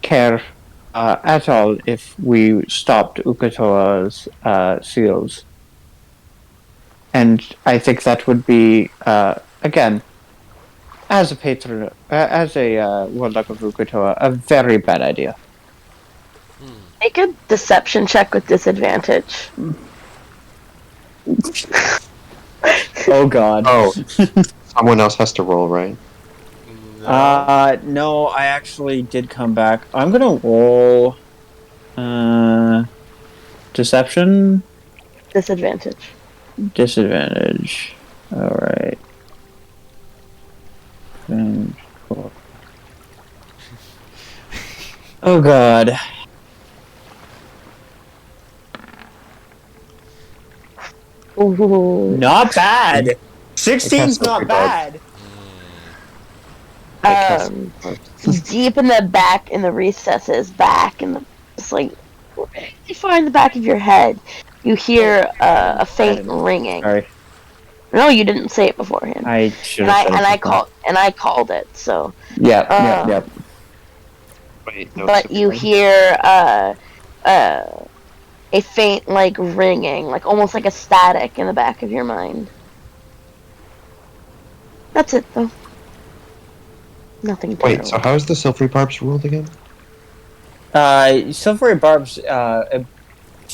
care at all if we stopped Ukatoa's seals. And I think that would be, again, as a patron, as a warlock of Ukatoa, a very bad idea. Make a deception check with disadvantage. Oh god. Oh, someone else has to roll, right? No, I actually did come back. I'm gonna roll deception. Disadvantage. Disadvantage. Alright. Oh god. Ooh. Not bad. 16's That's not not bad. Deep in the back, in the recesses, back in the, it's like, you find the back of your head, you hear a faint ringing. Sorry. No, you didn't say it beforehand. I should have said it before. I called it. So. Yep. Wait, no, But you hear a faint like ringing, like almost like a static in the back of your mind. That's it though. Nothing. Wait, terrible. so how is the silvery barbs ruled again? Silvery Barbs, I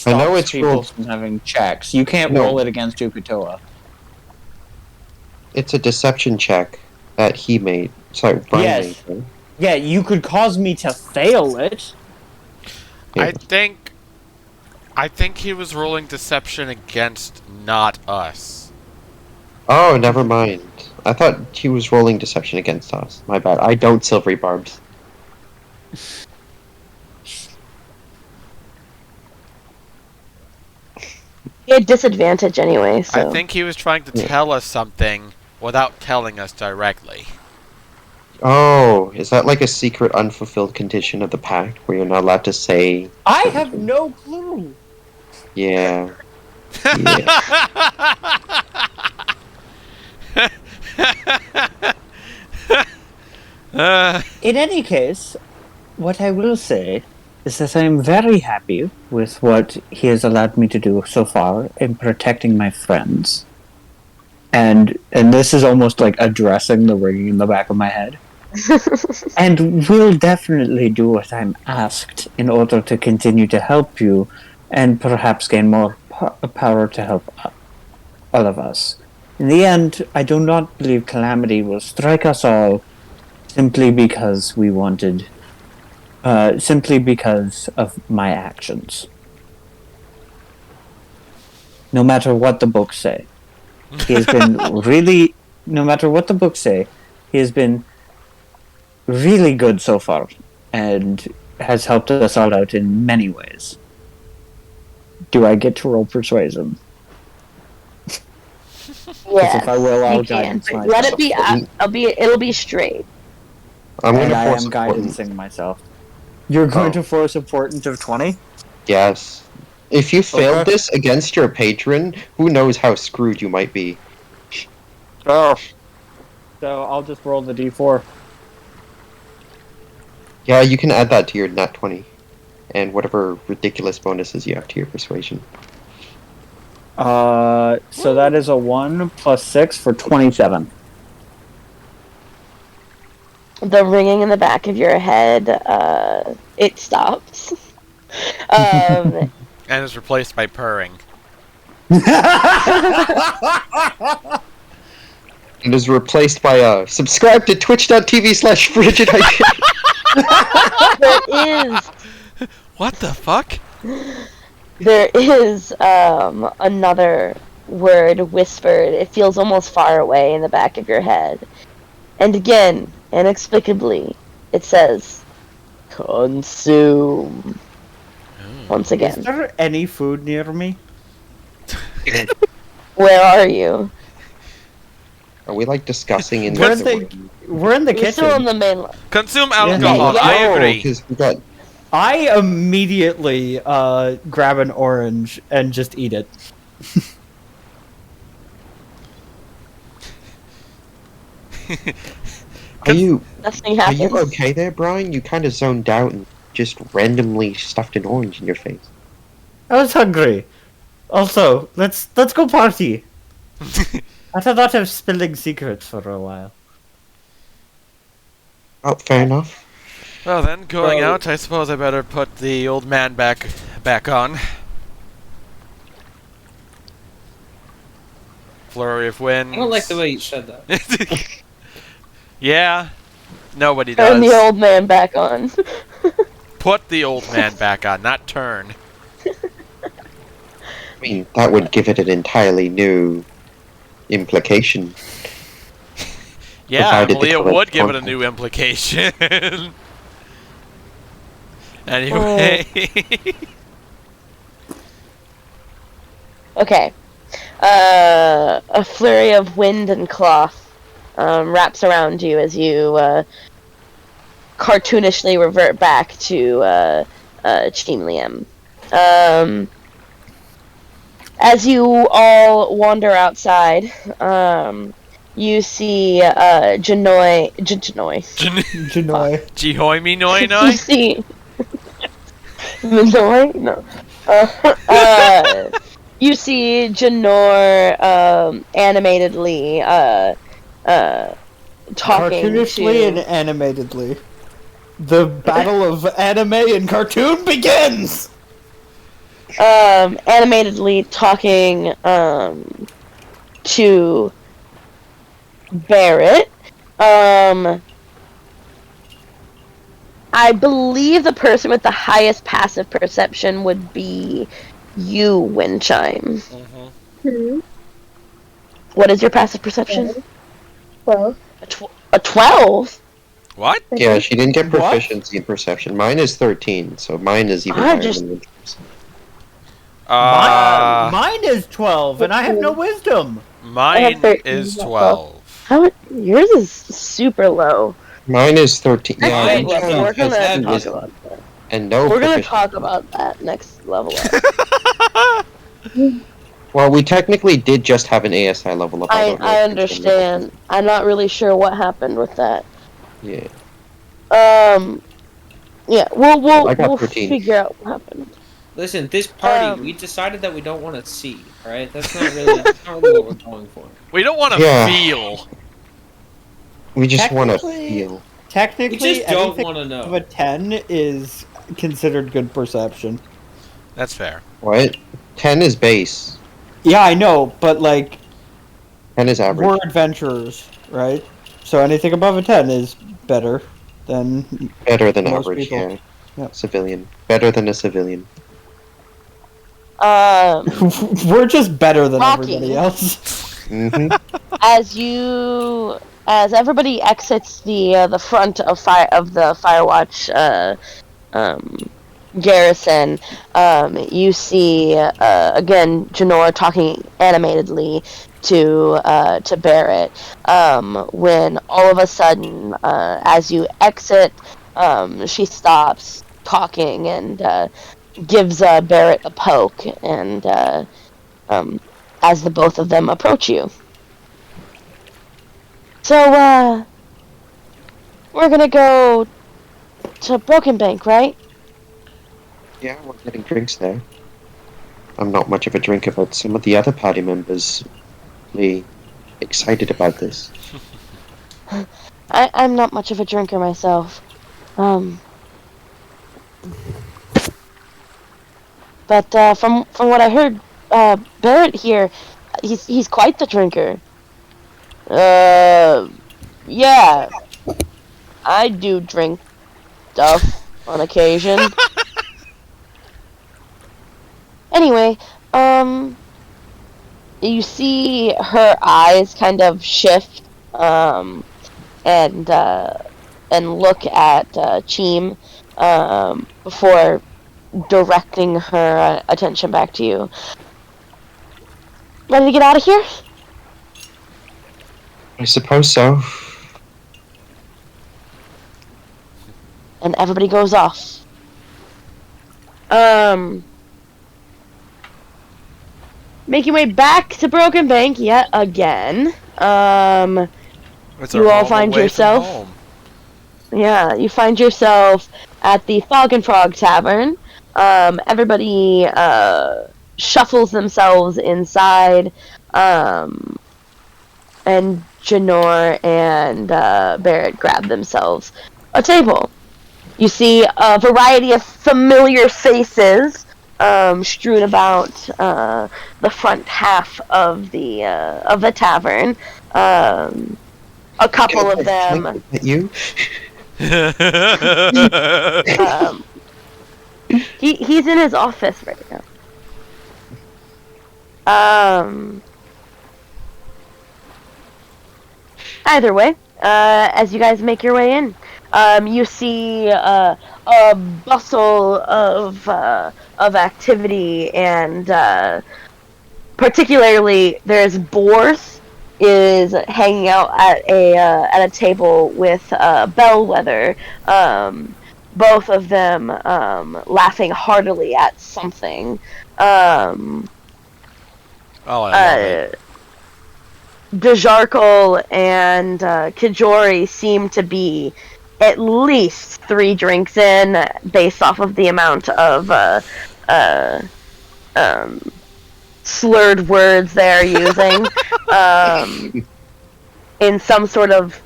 know it's people ruled. from having checks. You can't No. roll it against Ukatoa. It's a deception check that he made. Sorry, Brian Yes. made. Right? Yeah, you could cause me to fail it. I think he was rolling deception against not us. Oh, never mind. I thought he was rolling deception against us. My bad. I don't silvery barbs. He had disadvantage anyway. So. I think he was trying to tell us something without telling us directly. Oh, is that like a secret unfulfilled condition of the pact where you're not allowed to say? I have no clue. Yeah. In any case, what I will say is that I am very happy with what he has allowed me to do so far in protecting my friends. And this is almost like addressing the ringing in the back of my head. And will definitely do what I'm asked in order to continue to help you and perhaps gain more power to help all of us. In the end, I do not believe calamity will strike us all simply because we wanted, simply because of my actions. No matter what the books say. He has been really, no matter what the books say, he has been really good so far and has helped us all out in many ways. Do I get to roll persuasion? Yes, if I will, I'll you can. guidance But let it myself. be. It'll be straight. I'm And gonna I force am a point. guidancing myself. You're going Oh. to force a portent of 20? Yes. If you failed Okay. this against your patron, who knows how screwed you might be. Oh. So I'll just roll the d4. Yeah, you can add that to your nat 20. And whatever ridiculous bonuses you have to your persuasion. So that is a 1 plus 6 for 27. The ringing in the back of your head, it stops. And is replaced by purring. It is replaced by a subscribe to twitch.tv/frigid. There is What the fuck? another word whispered. It feels almost far away in the back of your head. And again, inexplicably, it says, consume. Once Is again. there any food near me? Where are you? Are we like discussing in We're the in We're in the You're still in kitchen. the main. Consume alcohol. Yeah. I agree. Because we got I immediately grab an orange and just eat it. Are you Nothing are happens. you okay there, Brian? You kind of zoned out and just randomly stuffed an orange in your face. I was hungry. Also, let's go party. I thought I'd have spilling secrets for a while. Oh, fair enough. Well then, going Well- out, I suppose I better put the old man back on. Flurry of winds. I don't like the way you said that. Yeah, nobody Turn does. the old man back on. Put the old man back on, not turn. I mean, that would give it an entirely new implication. Yeah, Provided Emily, the it correct would give it a content. new implication. Anyway. Okay. A flurry of wind and cloth wraps around you as you cartoonishly revert back to Team Liam. As you all wander outside, you see Janoi. Janoi. Jihoy me noi You noi? see Janoi? No. You see Janor animatedly talking Cartoonishly to... and animatedly. The battle of anime and cartoon begins! Animatedly talking to Barrett. I believe the person with the highest passive perception would be you, Windchime. What is your passive perception? 12. A 12? What? Yeah, she didn't get What? proficiency in perception. Mine is 13, so mine is even I higher just- than Winter's. Mine is 12, and I have no wisdom! Mine 13, is not 12. How? Yours is super low. Mine is 13. Yeah, Alright, Winter's well, we're gonna has talk wisdom about that. and no We're gonna proficiency. talk about that next level up. Well, we technically did just have an ASI level up. I don't know if it's gonna- understand. I'm not really sure what happened with that. Yeah. Yeah, we'll I got we'll 13. figure out what happened. Listen, this party, we decided that we don't want to see, alright? That's not really what we're going for. We don't want to Yeah. feel. We just want to Technically- feel. Technically, We just don't anything want to of know. a 10 is considered good perception. That's fair. What? 10 is base. Yeah, I know, but like, 10 is average. we're adventurers, right? So anything above a 10 is better than... Better than most average, people. yeah. Yep. Civilian. Better than a civilian. We're just better than Rocky. everybody else. hmm as everybody exits the front of the Firewatch garrison, you see again Janora talking animatedly to Barrett. When all of a sudden, as you exit, she stops talking and gives Barrett a poke, and as the both of them approach you. So, we're gonna go to Brokenbank, right? Yeah, we're getting drinks there. I'm not much of a drinker, but some of the other party members really excited about this. I'm not much of a drinker myself. But from what I heard, Barrett here, he's quite the drinker. Yeah, I do drink stuff on occasion. Anyway, you see her eyes kind of shift, and look at Cheem, before directing her attention back to you. Ready to get out of here? I suppose so. And everybody goes off. Make your way back to Brokenbank yet again. It's You our all home find away from yourself- home. Yeah, you find yourself at the Fog and Frog Tavern. Everybody shuffles themselves inside, and Janor and Barrett grab themselves a table. You see a variety of familiar faces strewn about the front half of the tavern. A couple of them. You? He's in his office right now. Either way, as you guys make your way in, you see a bustle of activity, and particularly there's Borth is hanging out at a table with Bellwether. Both of them laughing heartily at something. Oh, I love it. Dejarkle and Kijori seem to be at least 3 drinks in, based off of the amount of slurred words they're using, in some sort of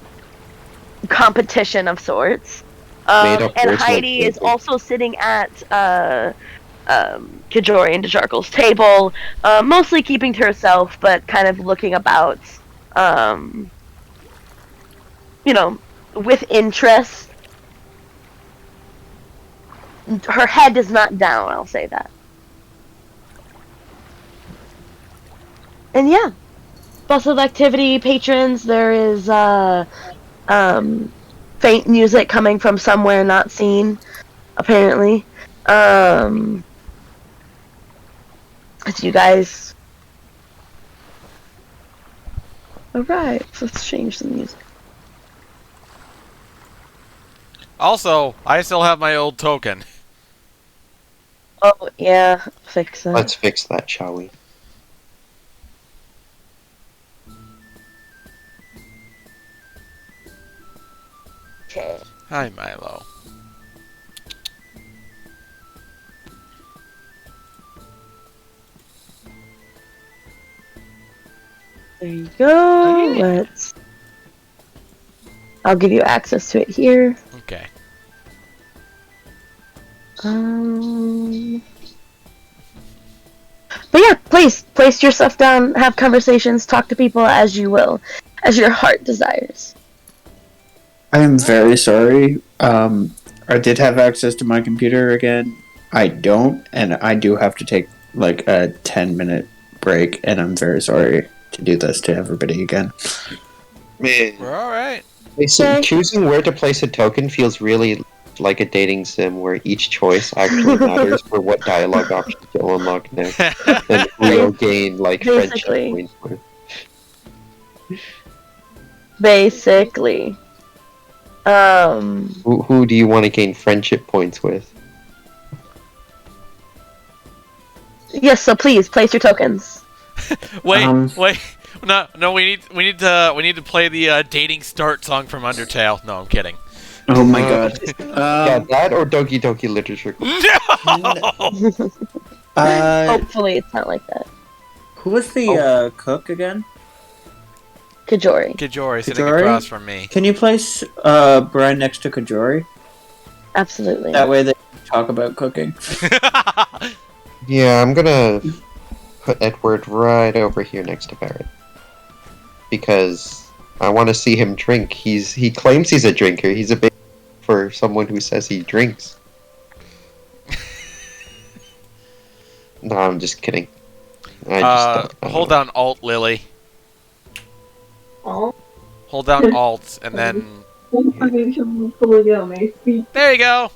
competition of sorts. And Heidi is also sitting at Kijori and Dejarkle's table, mostly keeping to herself, but kind of looking about, with interest. Her head is not down, I'll say that. And yeah, bustle of activity, patrons. There is faint music coming from somewhere not seen, apparently. As you guys arrive, let's change the music. Also, I still have my old token. Oh yeah, fix that. Let's fix that, shall we? Okay. Hi, Milo. There you go. I'll give you access to it here. Okay. But yeah, please place your stuff down, have conversations, talk to people as you will, as your heart desires. I am very sorry. I did have access to my computer again. I don't, and I do have to take like a 10-minute break, and I'm very sorry to do this to everybody again. Man, We're alright. choosing where to place a token feels really like a dating sim where each choice actually matters for what dialogue options you'll unlock next, and who you'll gain like friendship points with. Basically. Who do you want to gain friendship points with? Yes, so please place your tokens. Wait. No, we need to play the dating start song from Undertale. No, I'm kidding. Oh my god. Yeah, that or Doki Doki Literature Club. No! Hopefully it's not like that. Who was the cook again? Kijori. Sitting across from me. Can you place Brian next to Kijori? Absolutely. That way they can talk about cooking. Yeah, I'm gonna put Edward right over here next to Barrett. Because I want to see him drink. He claims he's a drinker. He's a big for someone who says he drinks. No, I'm just kidding. Hold down Alt, Lily. Hold down Alt, and then... There you go!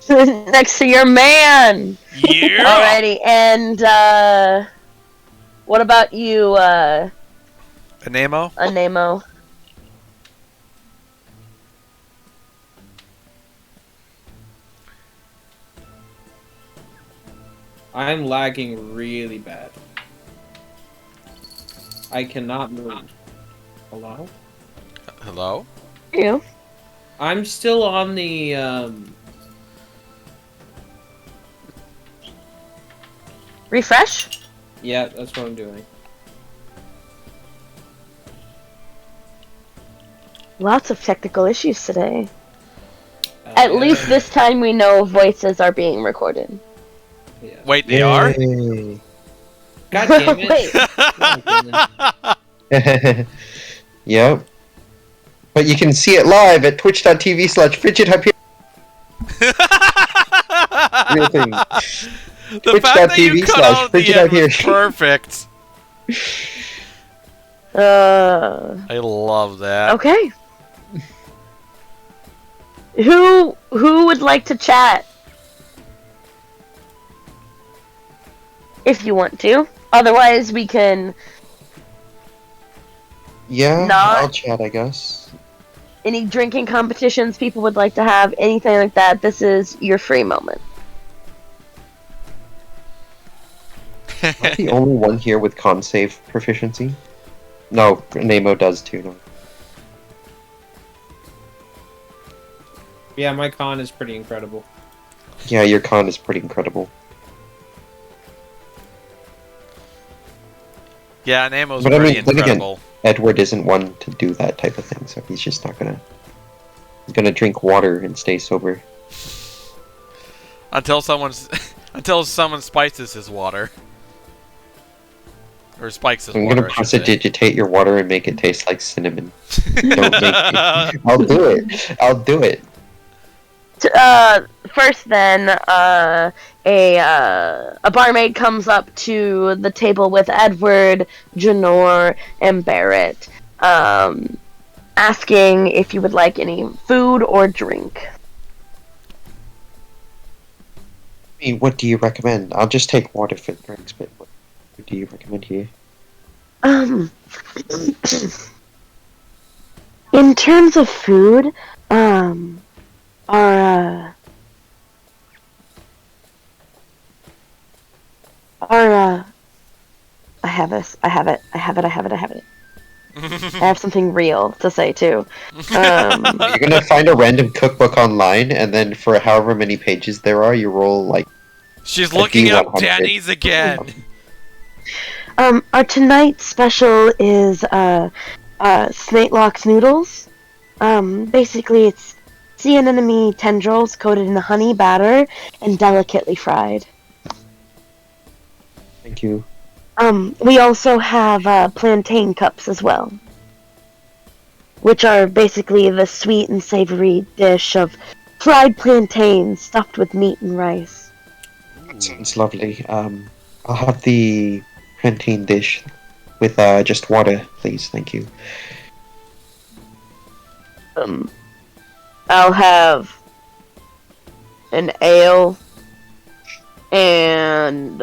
Next to your man! Yeah! Alrighty, and, what about you, Anemo? Anemo? I'm lagging really bad. I cannot move. Hello? Hello? You? I'm still on the, Refresh? Yeah, that's what I'm doing. Lots of technical issues today. At least this time we know voices are being recorded. Yeah. Wait, they are? Yay. God damn it. Wait. God damn it. Yep. But you can see it live at twitch.tv/FidgetHyperion. Real thing. The fact that you cut out at the end was Twitch.tv/FidgetHyperion. perfect. I love that. Okay. Who would like to chat? If you want to. Otherwise, we can. Yeah, Not- I'll chat, I guess. Any drinking competitions people would like to have, anything like that, this is your free moment. I'm the only one here with con save proficiency. No, Nemo does too. No. Yeah, my con is pretty incredible. Yeah, your con is pretty incredible. Yeah, Nemo's But I pretty mean, then again- incredible. Edward isn't one to do that type of thing, so he's just not gonna. He's gonna drink water and stay sober. Until someone spices his water. Or spikes his I'm water, gonna I should say. prestidigitate your water and make it taste like cinnamon. Don't make it. I'll do it. I'll do it. First then, a barmaid comes up to the table with Edward, Janor, and Barrett, asking if you would like any food or drink. I mean, what do you recommend? I'll just take water for drinks, but what do you recommend here? In terms of food, I have this. I have it. I have something real to say too. You're gonna find a random cookbook online, and then for however many pages there are, you roll like. She's A looking up D100. Danny's again. Our tonight's special is Snake Lock's noodles. Basically it's sea anemone tendrils coated in honey batter and delicately fried. Thank you. We also have plantain cups as well, which are basically the sweet and savory dish of fried plantains stuffed with meat and rice. That sounds lovely. I'll have the plantain dish with just water, please. Thank you. I'll have an ale and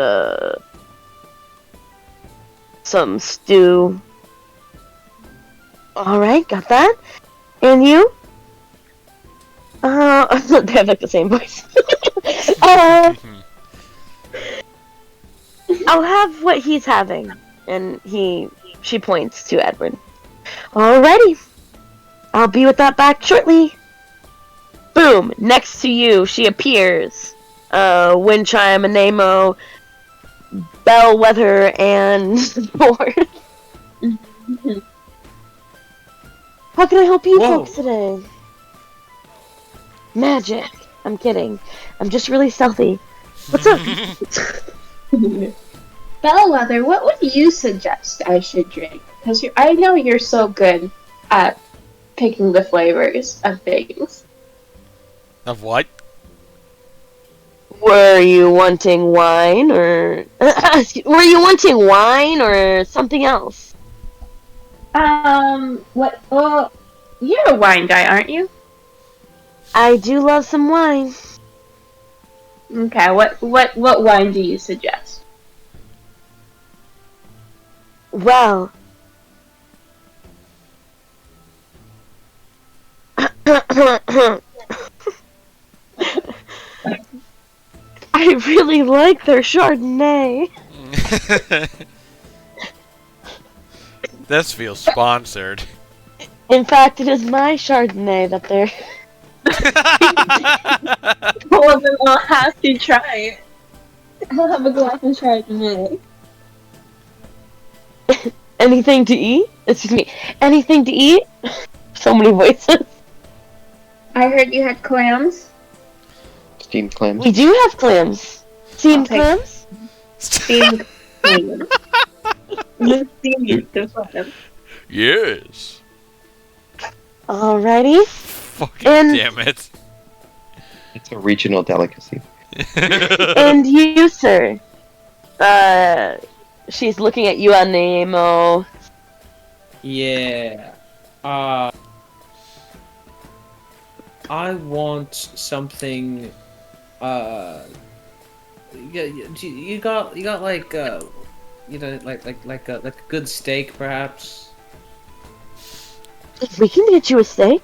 some stew. Alright, got that. And you? They have like the same voice. I'll have what he's having. And she points to Edward. Alrighty. I'll be with that back shortly. Boom! Next to you, she appears. Wind chime, a Nemo, bellwether, and more. How can I help you Whoa. folks today? Magic. I'm kidding. I'm just really stealthy. What's up? Bellwether, what would you suggest I should drink? Because I know you're so good at picking the flavors of things. Of what? Were you wanting wine or were you wanting wine or something else? What? Well, you're a wine guy, aren't you? I do love some wine. Okay. What wine do you suggest? Well, I really like their Chardonnay. This feels sponsored. In fact, it is my Chardonnay that they're Well, then I'll have to try it. I'll have a glass and try it in a minute. Anything to eat? Excuse me. Anything to eat? So many voices. I heard you had clams. Steamed clams. We do have clams. Steamed Okay. clams? Steamed clams. Steamed clams. Yes. Alrighty. Fucking And- damn it. It's a regional delicacy. And you, sir? She's looking at you on Nemo. Yeah. I want something. You got like like a good steak, perhaps. We can get you a steak.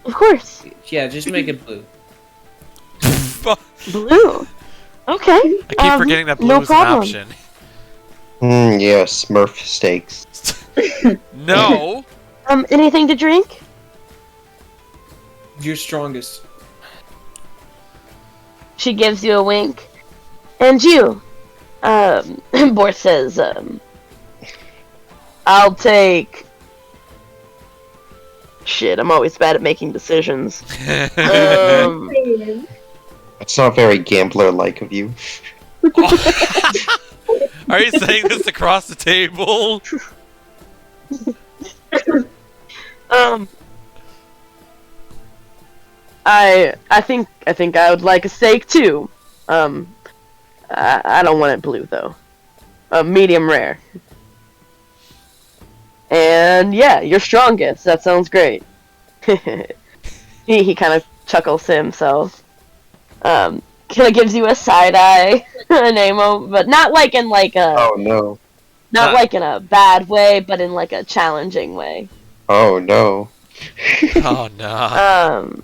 Of course. Yeah, just make it blue. Fuck. Blue. Okay. I keep forgetting that blue no is an problem. option. Yeah, Smurf steaks. No. Anything to drink? You're strongest. She gives you a wink. And you? Bort says, I'll take... Shit, I'm always bad at making decisions. It's not very gambler-like of you. Are you saying this across the table? I think I would like a steak too. I don't want it blue though. Medium rare. And yeah, you're strongest. That sounds great. he kind of chuckles to himself. Kind of gives you a side eye, Nemo, but not like in like a Oh no. not like in a bad way, but in like a challenging way. Oh no. Oh no.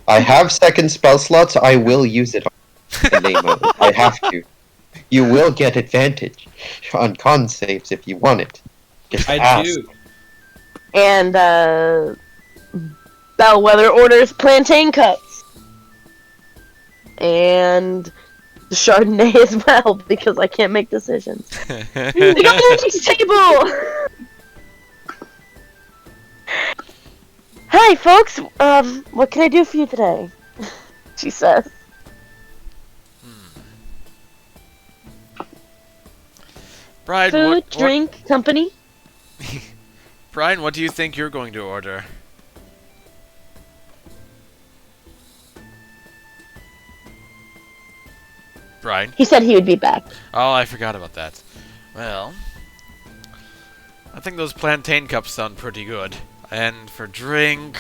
I have second spell slots. I will use it on Nemo. I have to. You will get advantage on con saves if you want it. Just I ask. do. And Bellwether orders plantain cups. And Chardonnay as well, because I can't make decisions. We got the next table! Hi, folks. What can I do for you today? She says. Brian, Food, drink, company. Brian, what do you think you're going to order? Brian? He said he would be back. Oh, I forgot about that. Well, I think those plantain cups sound pretty good. And for drink...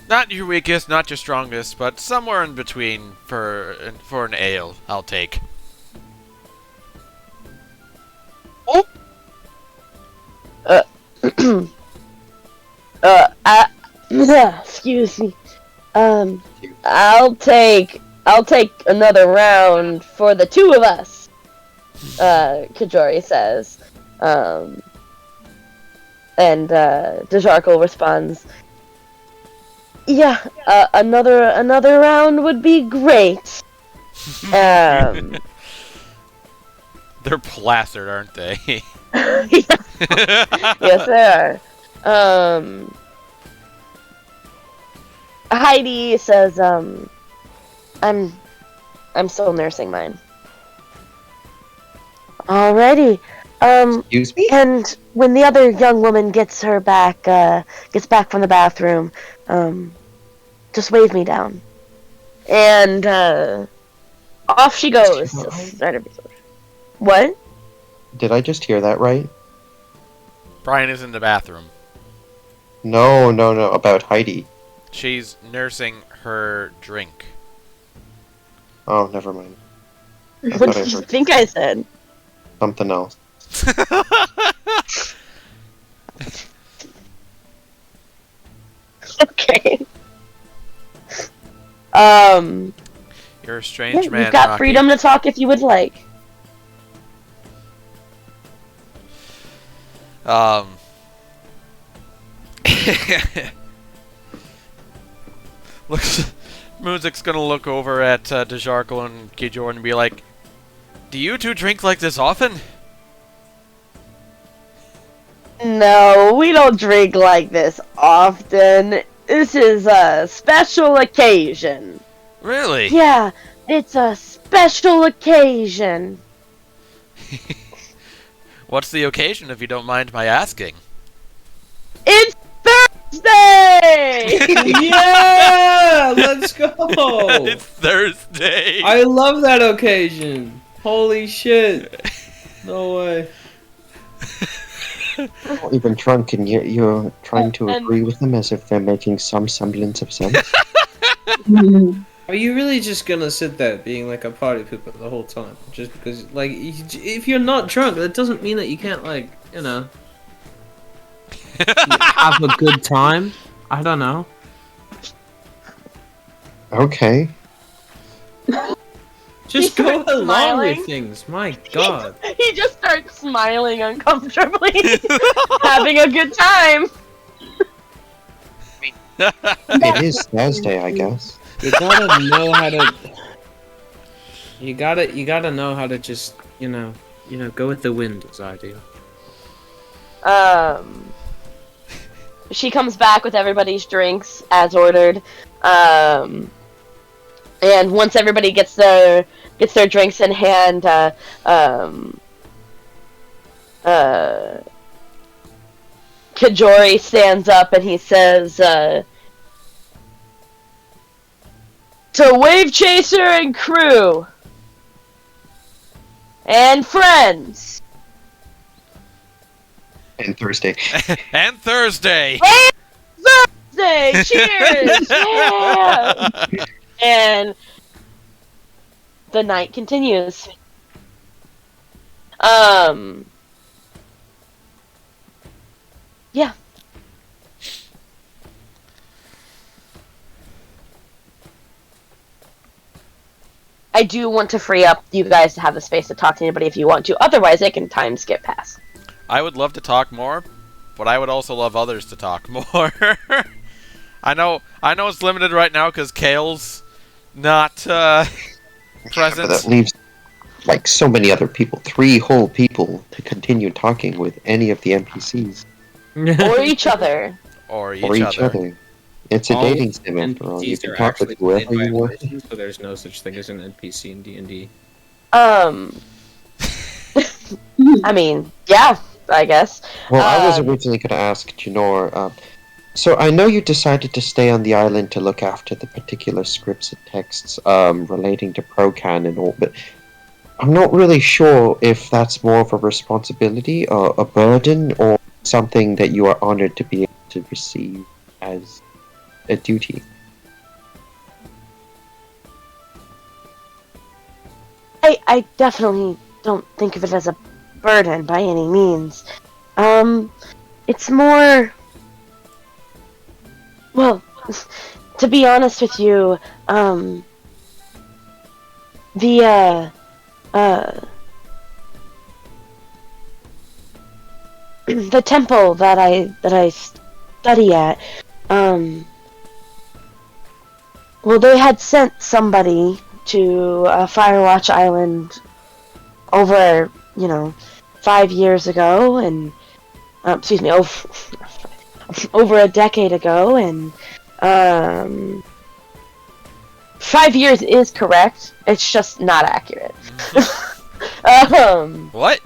Not your weakest, not your strongest, but somewhere in between for an ale, I'll take. Excuse me. I'll take another round for the two of us. Kajori says. And Dejarkle responds, yeah, another round would be great. They're plastered, aren't they? Yes, they are. Heidi says, I'm still nursing mine. Alrighty. Excuse me? And when the other young woman gets back from the bathroom, just wave me down. And off she goes. What? Did I just hear that right? Brian is in the bathroom. No, about Heidi. She's nursing her drink. Oh, never mind. I What thought I did you heard think I said? something else. Okay. You're a strange man, you've got Rocky. freedom to talk if you would like. Music's gonna look over at Dejarkle and Kijor and be like, "Do you two drink like this often?" No, we don't drink like this often. This is a special occasion. Really? Yeah, it's a special occasion. What's the occasion, if you don't mind my asking? It's Thursday! Yeah! Let's go! It's Thursday! I love that occasion! Holy shit! No way. Not even drunk, and you're trying to agree with them as if they're making some semblance of sense. Are you really just gonna sit there being like a party pooper the whole time? Just because, like, if you're not drunk, that doesn't mean that you can't, like, you know, have a good time? I don't know. Okay. Just He go starts along smiling. with things. My god. He just starts smiling uncomfortably, having a good time. It is Thursday, I guess. You gotta know how to. You gotta know how to just, you know, go with the wind, as I do. She comes back with everybody's drinks as ordered. And once everybody gets their drinks in hand, Kajori stands up and he says, "To Wave Chaser and crew and friends, And Thursday. And Thursday! Thursday, cheers, yeah!" And the night continues. Yeah. I do want to free up you guys to have the space to talk to anybody if you want to. Otherwise, I can time skip past. I would love to talk more, but I would also love others to talk more. I know it's limited right now because Kale's not present. But that leaves, like, so many other people. 3 whole people to continue talking with any of the NPCs. Or each other. Or Or each other. It's a All dating sim after all. You NPCs can are talk with actually whoever played you by want. NPCs, so there's no such thing as an NPC in D&D. I mean, yeah, I guess. Well, I was Um, originally going to ask Janor. So I know you decided to stay on the island to look after the particular scripts and texts relating to Procan and all, but I'm not really sure if that's more of a responsibility, or a burden, or something that you are honored to be able to receive as a duty. I definitely don't think of it as a burden by any means. It's more... Well, to be honest with you, the temple that I study at, well, they had sent somebody to Firewatch Island over, 5 years ago, and excuse me, over a decade ago, and 5 years is correct. It's just not accurate. What?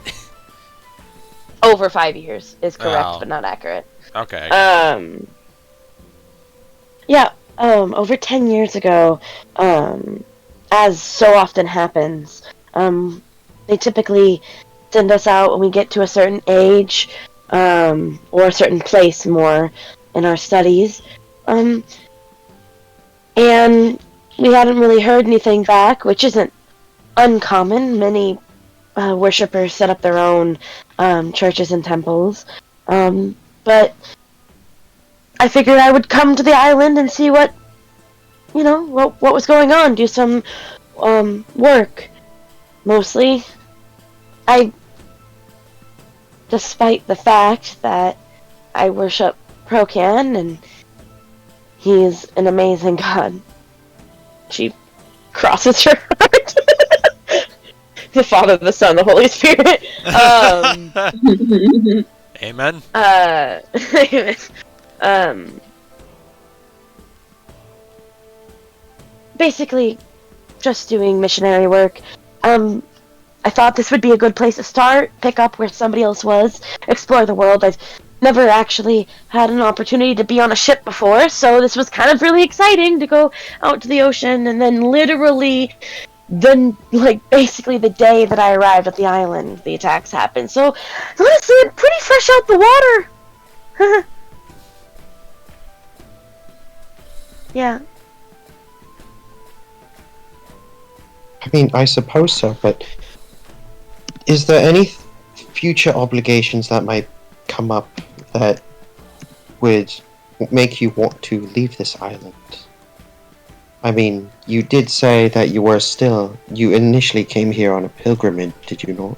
Over 5 years is correct, Oh. but not accurate. Okay. Yeah, over 10 years ago, as so often happens, they typically send us out when we get to a certain age, or a certain place more in our studies. And we hadn't really heard anything back, which isn't uncommon. Many worshippers set up their own churches and temples. But I figured I would come to the island and see what was going on, do some work. Mostly, despite the fact that I worship Procan, and he's an amazing god. She crosses her heart. The Father, the Son, the Holy Spirit. Amen. Basically, just doing missionary work. I thought this would be a good place to start, pick up where somebody else was, explore the world. I've never actually had an opportunity to be on a ship before, so this was kind of really exciting to go out to the ocean, and then literally, basically the day that I arrived at the island, the attacks happened. So, honestly, I'm pretty fresh out the water. Yeah. I mean, I suppose so, but is there any future obligations that might come up that would make you want to leave this island? I mean, you did say that you initially came here on a pilgrimage, did you not?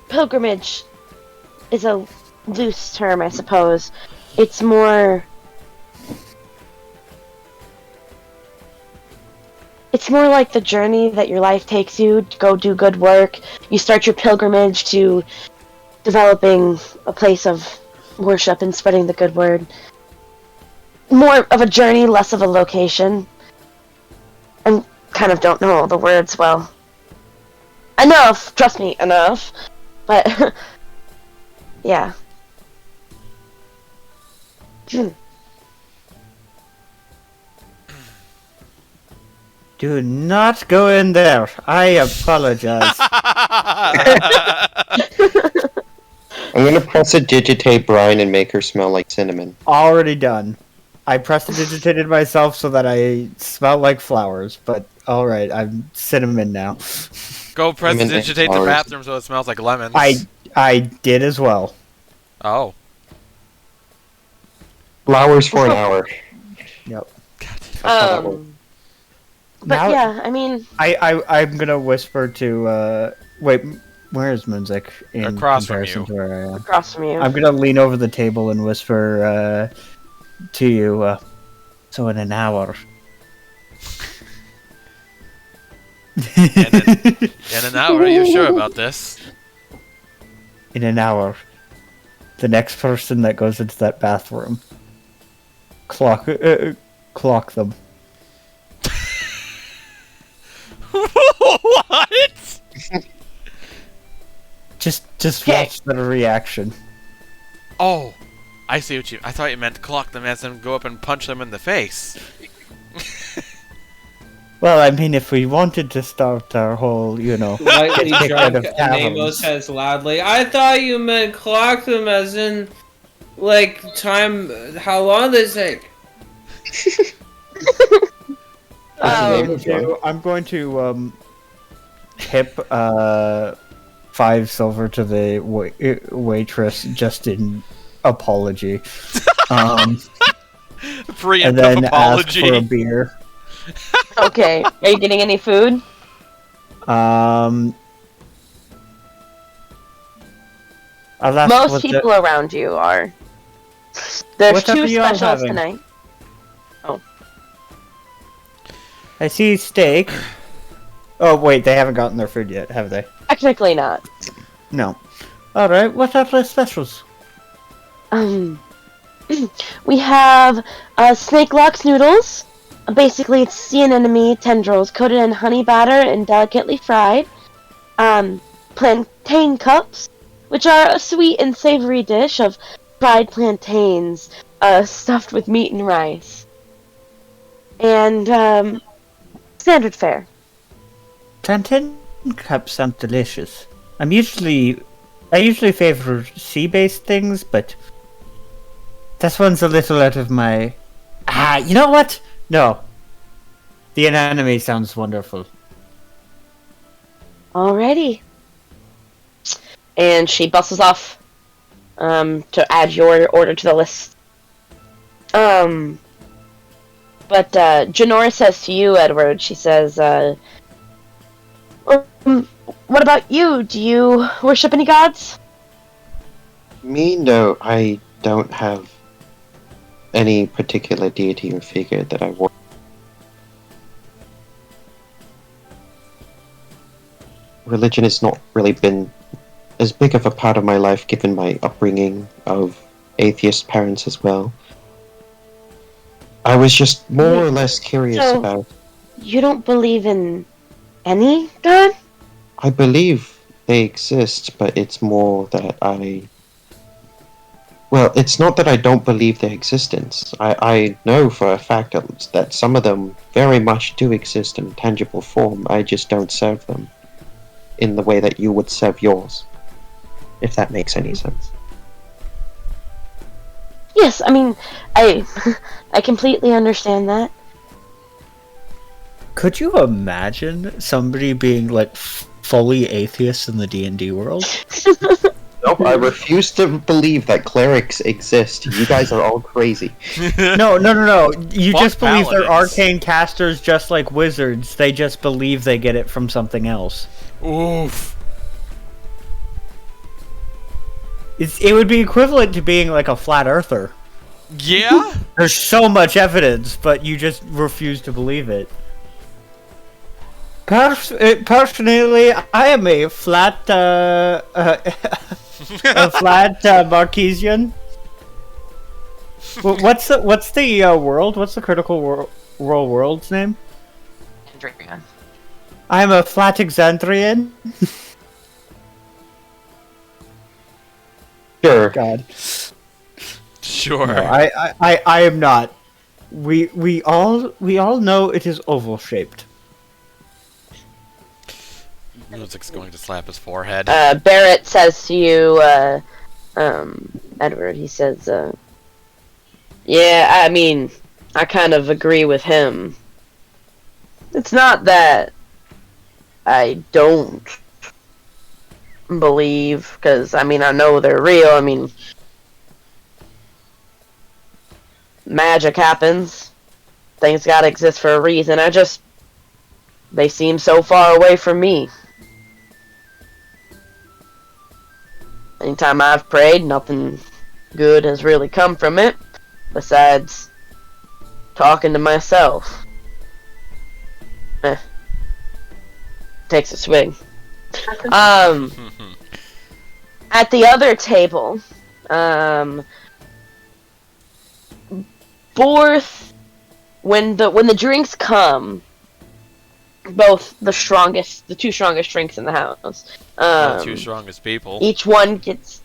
Pilgrimage is a loose term, I suppose. It's more like the journey that your life takes you to go do good work. You start your pilgrimage to developing a place of worship and spreading the good word. More of a journey, less of a location. I kind of don't know all the words well. Enough! Trust me, enough. But, yeah. Do not go in there. I apologize. I'm gonna prestidigitate Brian and make her smell like cinnamon. Already done. I prestidigitated myself so that I smell like flowers, but alright, I'm cinnamon now. Go prestidigitate the bathroom so it smells like lemons. I did as well. Oh. Flowers for an hour. Yep. But Now- yeah, I mean, I'm gonna whisper to wait, where is Munzik in Across from comparison you. to where I am? across from you. I'm gonna lean over the table and whisper to you, so in an hour. In an hour, are you sure about this? In an hour, the next person that goes into that bathroom, clock them. What? Just watch their reaction. Oh, I see what you. I thought you meant clock them as in go up and punch them in the face. Well, I mean, if we wanted to start our whole, Lightly get drunk, rid of and Nemo taverns. says loudly, I thought you meant clock them as in, time, how long they take. I'm going to tip 5 silver to the waitress just in apology, and Preemptive then apology. ask for a beer. Okay, are you getting any food? I'll ask Most what people around you are. There's What 2 are you all specials having? tonight. I see steak. Oh wait, they haven't gotten their food yet, have they? Technically not. No. All right. What are the specials? We have snake lox noodles. Basically, it's sea anemone tendrils coated in honey batter and delicately fried. Plantain cups, which are a sweet and savory dish of fried plantains stuffed with meat and rice. And standard fare. Plantain cups sound delicious. I usually favor sea-based things, but this one's a little out of my. You know what? No. The anemone sounds wonderful. Alrighty. And she bustles off to add your order to the list. But Janora says to you, Edward, she says, what about you? Do you worship any gods? Me, no, I don't have any particular deity or figure that I want. Religion has not really been as big of a part of my life given my upbringing of atheist parents as well. I was just more or less curious about... You don't believe in any god? I believe they exist, but it's more that Well, it's not that I don't believe their existence. I know for a fact that some of them very much do exist in tangible form. I just don't serve them in the way that you would serve yours. If that makes any sense. Yes, I mean, I completely understand that. Could you imagine somebody being like fully atheist in the D&D world? Nope, I refuse to believe that clerics exist. You guys are all crazy. No. You Fuck just believe they're paladins. arcane casters just like wizards. They just believe they get it from something else. Oof. It would be equivalent to being like a flat earther. Yeah? There's so much evidence, but you just refuse to believe it. Personally, I am a flat, a flat Marquesian. What's the world? What's the critical world's name? Andrea. I'm a flat Exandrian. Sure. God. Sure. No, I am not. We all know it is oval shaped. Music's going to slap his forehead. Barrett says to you, Edward, he says, yeah, I mean, I kind of agree with him. It's not that I don't believe, because, I mean, I know they're real. I mean, magic happens. Things gotta exist for a reason. They seem so far away from me. Anytime I've prayed, nothing good has really come from it, besides talking to myself. Takes a swig. At the other table, Borth, when the drinks come, both the two strongest drinks in the house. The two strongest people. Each one gets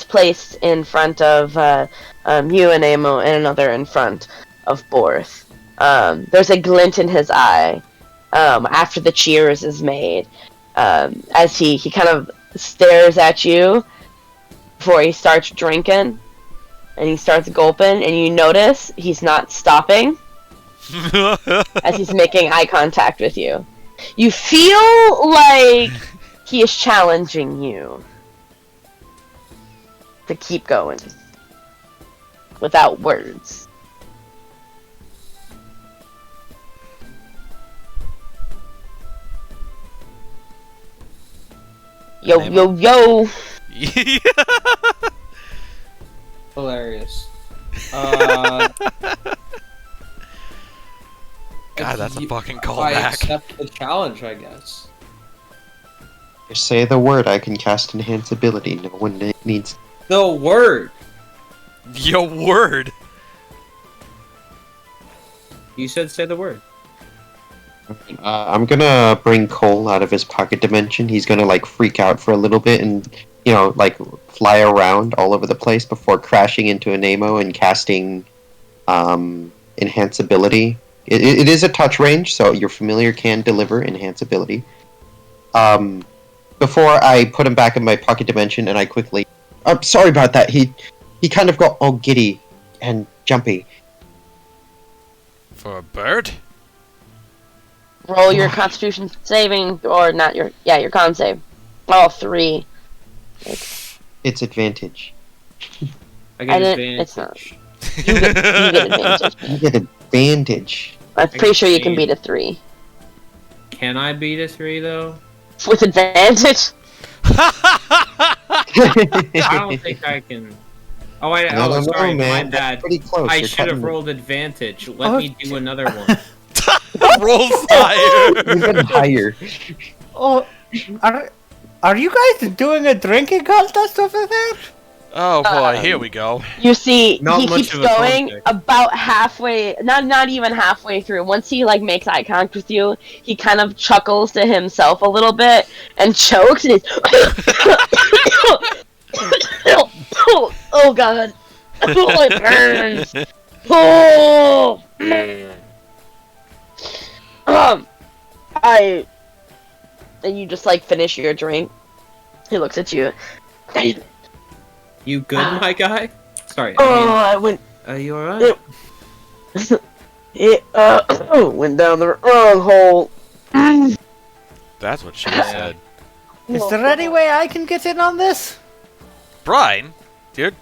placed in front of you and Amo, and another in front of Borth. There's a glint in his eye after the cheers is made, as he kind of stares at you before he starts drinking, and he starts gulping, and you notice he's not stopping as he's making eye contact with you. You feel like he is challenging you to keep going without words. Yo, yo, yo! Hilarious. God, that's a fucking I callback. accept the challenge, I guess. Just say the word, I can cast Enhance ability. No one needs... The word! Your word! You said say the word. I'm gonna bring Cole out of his pocket dimension. He's gonna, like, freak out for a little bit and, you know, like, fly around all over the place before crashing into an Amo and casting, Enhance ability. It is a touch range, so your familiar can deliver Enhance ability. Before I put him back in my pocket dimension, and I quickly... sorry about that. He kind of got all giddy and jumpy. For a bird? Roll your Constitution saving, or not your con save. All three. It's advantage. I get didn't- it's advantage. You get advantage. You get advantage. I'm pretty sure you can beat a 3. Can I beat a 3 though? With advantage? I don't think I can. Oh, I don't sorry, know, man. my bad. Pretty close. I You're should have cutting it. rolled advantage. Let me do another one. Roll fire. Even higher. Oh, are you guys doing a drinking contest over there? Oh boy, here we go. You see, Not he much keeps of a going contact. about halfway, not even halfway through. Once he like makes eye contact with you, he kind of chuckles to himself a little bit and chokes and he's oh god. Oh, it burns. Oh. And you just like finish your drink. He looks at you. You good, my guy? Sorry. I went. Are you alright? It went down the wrong hole. That's what she said. Is there any way I can get in on this? Brian, dude.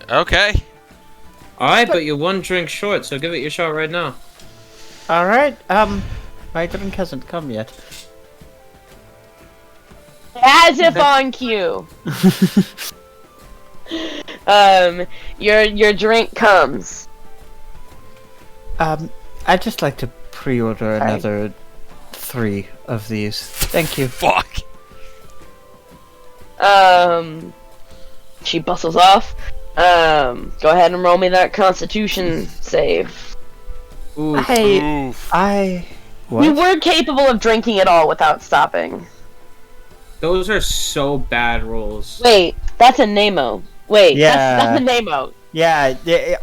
Okay. Alright, but you're one drink short, so give it your shot right now. All right. My drink hasn't come yet. As if on cue. Your drink comes. I'd just like to pre-order another 3 of these. Thank you. Fuck. She bustles off. Go ahead and roll me that Constitution save. Ooh. Oof. What? You were capable of drinking it all without stopping. Those are so bad rolls. Wait, that's a Nemo. Wait, Yeah. that's a Nemo. Yeah,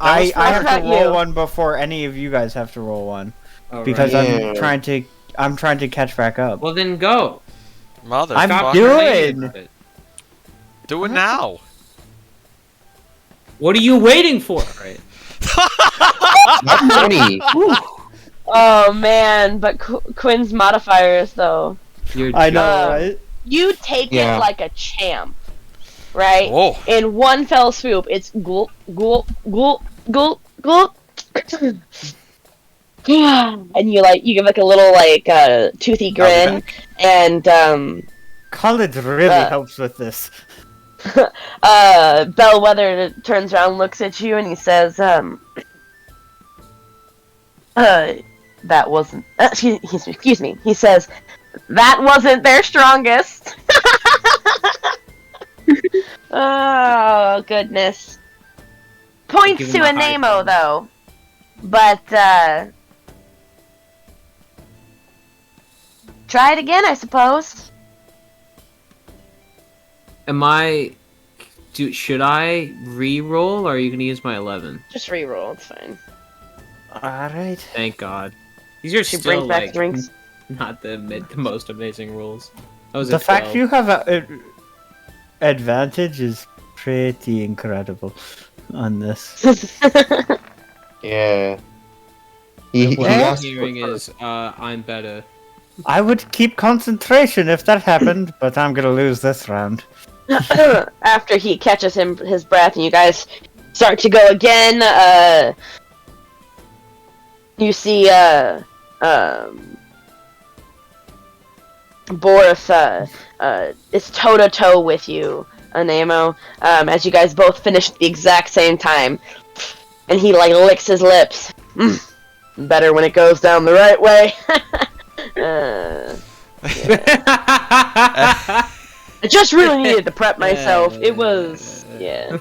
I have not to roll you. one before any of you guys have to roll one Alright. because Yeah. I'm trying to catch back up. Well, then go. Mother. I'm Stop doing- complaining about it. Do it now. What are you waiting for? Right. Not money. Oh man, but Quinn's modifiers though. I know, Uh, right? You take Yeah. it like a champ, right? Whoa. In one fell swoop, it's gulp, gulp, gulp, gulp, gulp. And you give like a little toothy grin, and College really helps with this. Bellwether turns around, looks at you, and he says, that wasn't, excuse me, he says, that wasn't their strongest. Oh, goodness. Points Give to him a a high Nemo, five. though. But, try it again, I suppose. Should I re-roll, or are you gonna use my 11? Just re-roll, it's fine. Alright. Thank God. These are She still brings back like drinks. not the most amazing rolls. That was The a fact 12. you have an advantage is pretty incredible on this. Yeah. What I'm asked hearing for- is, I'm better. I would keep concentration if that happened, but I'm gonna lose this round. After he catches his breath and you guys start to go again, you see Boris is toe-to-toe with you, Anemo, as you guys both finish at the exact same time. And he licks his lips. Better when it goes down the right way. I just really needed to prep myself. It was, yeah.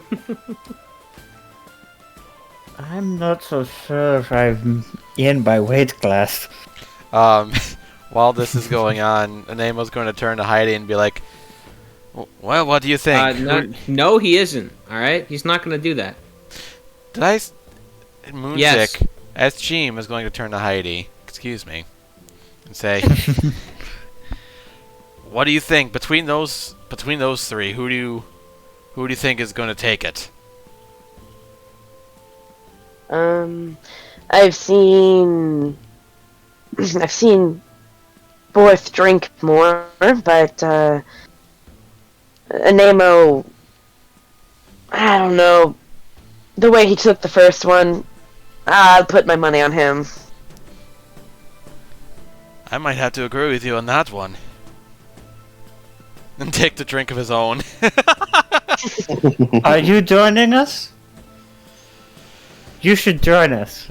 I'm not so sure if I'm in by weight class. While this is going on, Anemo's going to turn to Heidi and be like, well, what do you think? No, he isn't. All right, he's not gonna do that. Did I... Moonsick, Yes. as Cheem, is going to turn to Heidi, excuse me, and say, what do you think between those 3? Who do you think is going to take it? I've seen Boris drink more, but Anemo, I don't know, the way he took the first one, I'll put my money on him. I might have to agree with you on that one. And take the drink of his own. Are you joining us? You should join us.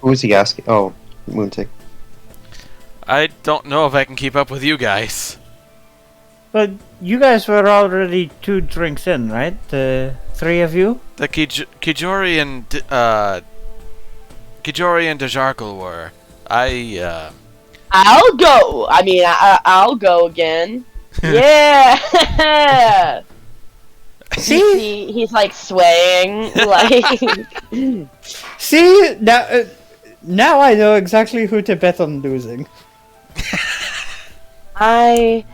Who is he asking? Oh, Moontick. I don't know if I can keep up with you guys. But you guys were already 2 drinks in, right? The 3 of you? The Kijori and Dejarkle were. I'll go. I mean, I'll go again. Yeah. See? He's like swaying, like. See? Now I know exactly who to bet on losing. I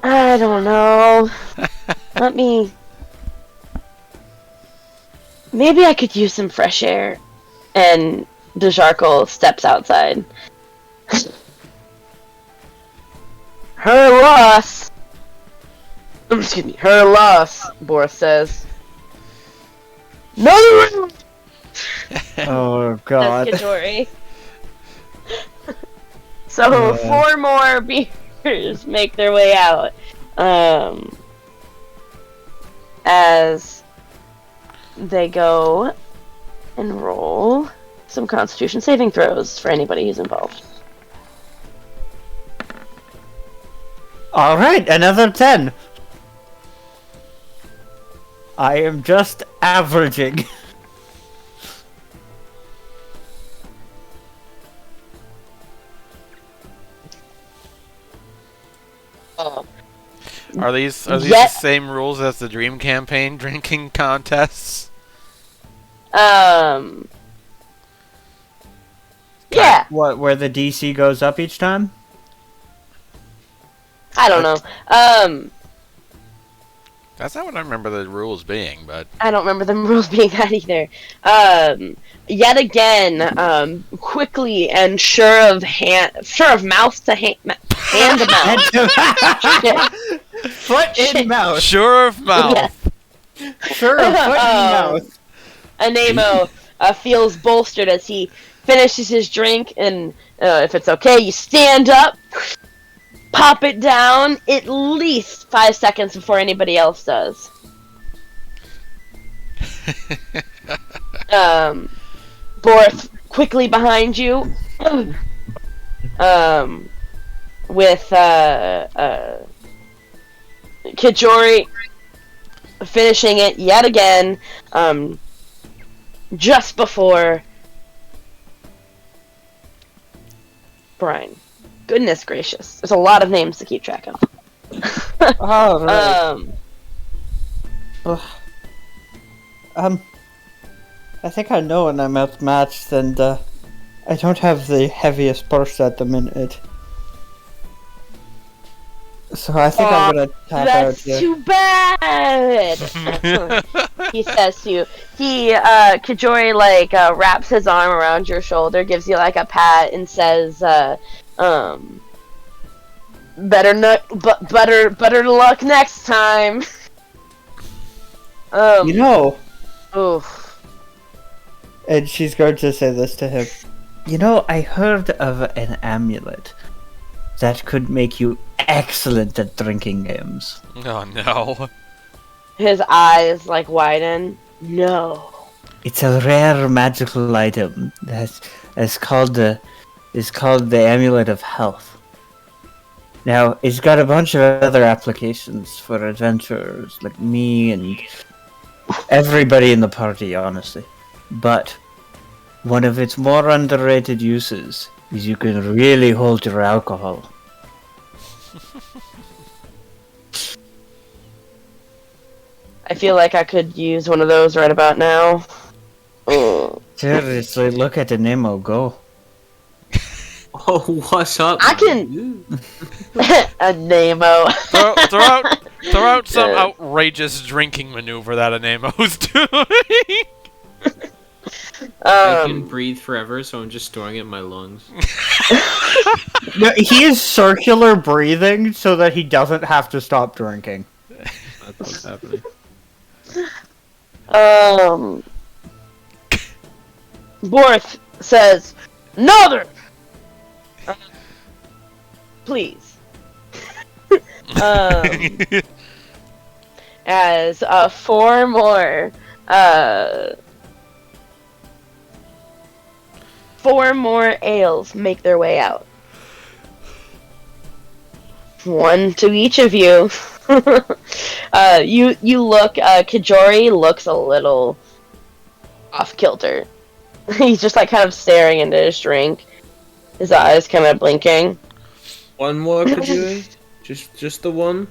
don't know. Let me. Maybe I could use some fresh air. And Dejarkle steps outside. Her loss. Excuse me. Her loss. Boris says. Another round. Oh god. Says Kijori. So 4 more beers make their way out. As they go and roll some Constitution saving throws for anybody who's involved. Alright, another 10. I am just averaging. Are these the same rules as the Dream Campaign drinking contests? Yeah. What, where the DC goes up each time? I don't know. That's not what I remember the rules being, but I don't remember the rules being that either. Yet again, quickly and sure of mouth to hand to mouth. Foot in mouth. sure of mouth. Yeah. Sure, foot in mouth. Anemo feels bolstered as he finishes his drink, and if it's okay, you stand up, pop it down at least 5 seconds before anybody else does. Borth quickly behind you, with Kijori finishing it yet again, just before Brian. Goodness gracious. There's a lot of names to keep track of. Oh, right. I think I know when I'm outmatched, and I don't have the heaviest purse at the minute. So I think I'm gonna tap out That's here. too bad! He says to you. Kijori, wraps his arm around your shoulder, gives you, a pat, and says, better luck next time. Oof. And she's going to say this to him. I heard of an amulet that could make you excellent at drinking games. Oh no. His eyes, widen. No. It's a rare magical item that is called the Amulet of Health. Now, it's got a bunch of other applications for adventurers like me and everybody in the party, honestly. But one of its more underrated uses is you can really hold your alcohol. I feel like I could use one of those right about now. Seriously, look at the Nemo go. Oh, what's up? I can... A Nemo. Throw out some outrageous drinking maneuver that Anemo's doing. I can breathe forever, so I'm just storing it in my lungs. No, he is circular breathing so that he doesn't have to stop drinking. That's what's happening. Borth says, "Another! Please." as four more ales make their way out. One to each of you. You look. Kijori looks a little off kilter. He's just like kind of staring into his drink, his eyes kind of blinking. One more, Kajui? Just the one?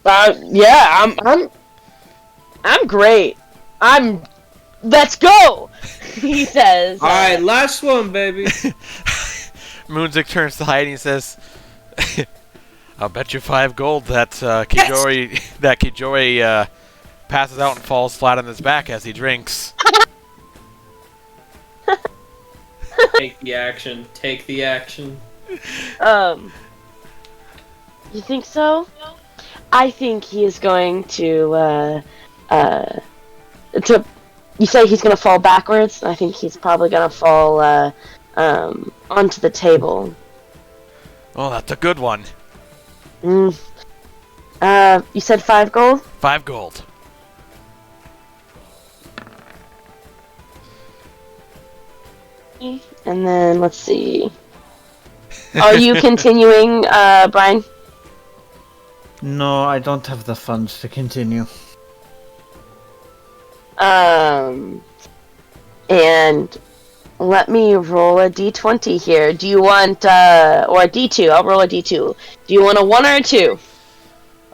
Yeah, I'm great. Let's go. He says. All right, last one, baby. Moonzik turns to Heidi and says, "I'll bet you 5 gold that Kijori passes out and falls flat on his back as he drinks." Take the action. Take the action. You think so? I think he is going to. You say he's going to fall backwards? I think he's probably going to fall onto the table. Oh, that's a good one. You said 5 gold? 5 gold. And then, let's see. Are you continuing, Brian? No, I don't have the funds to continue. And let me roll a d20 here. Do you want, or a d2? I'll roll a d2. Do you want a 1 or a 2? There's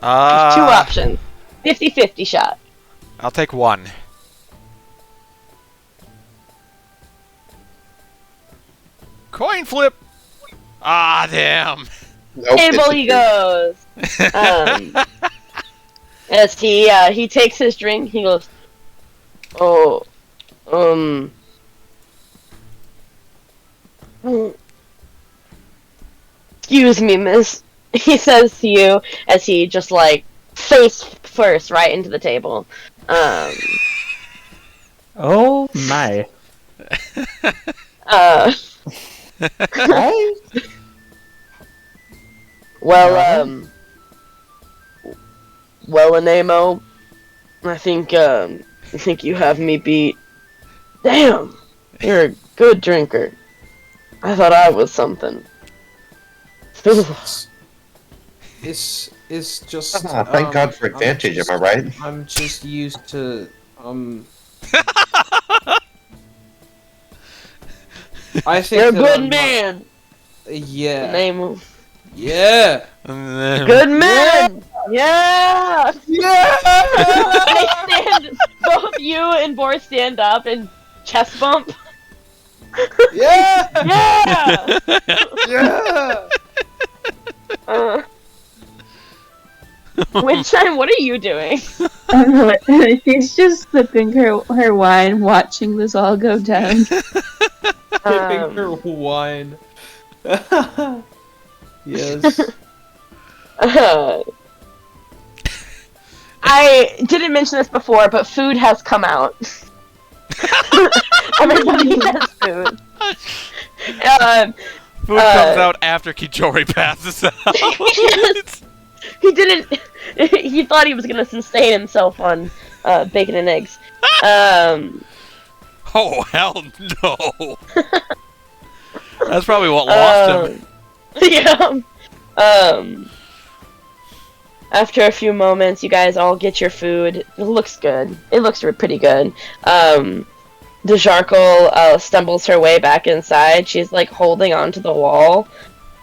2 options. 50-50 shot. I'll take 1. Coin flip! Ah, damn! Nope, Table he goes. As he takes his drink, he goes, "Oh, excuse me, miss," he says to you as he just like face first right into the table. Oh my. Well, Anemo, I think you have me beat. Damn, you're a good drinker. I thought I was something. It's just. Thank God for advantage, am I right? I'm just used to I think You're a that good I'm man. Yeah. Anemo. Yeah. Good man. Yeah. Both you and Boris stand up and chest bump. Yeah. Yeah. Yeah. Windchime, what are you doing? She's just sipping her wine, watching this all go down. Sipping her wine. Yes. I didn't mention this before, but food has come out. Everybody has food. Food comes out after Kijori passes out. Yes. He didn't. He thought he was gonna sustain himself on bacon and eggs. Oh, hell no. That's probably what lost him. Yeah. After a few moments, you guys all get your food. It looks good. It looks pretty good. Dejarkle stumbles her way back inside. She's like holding onto the wall.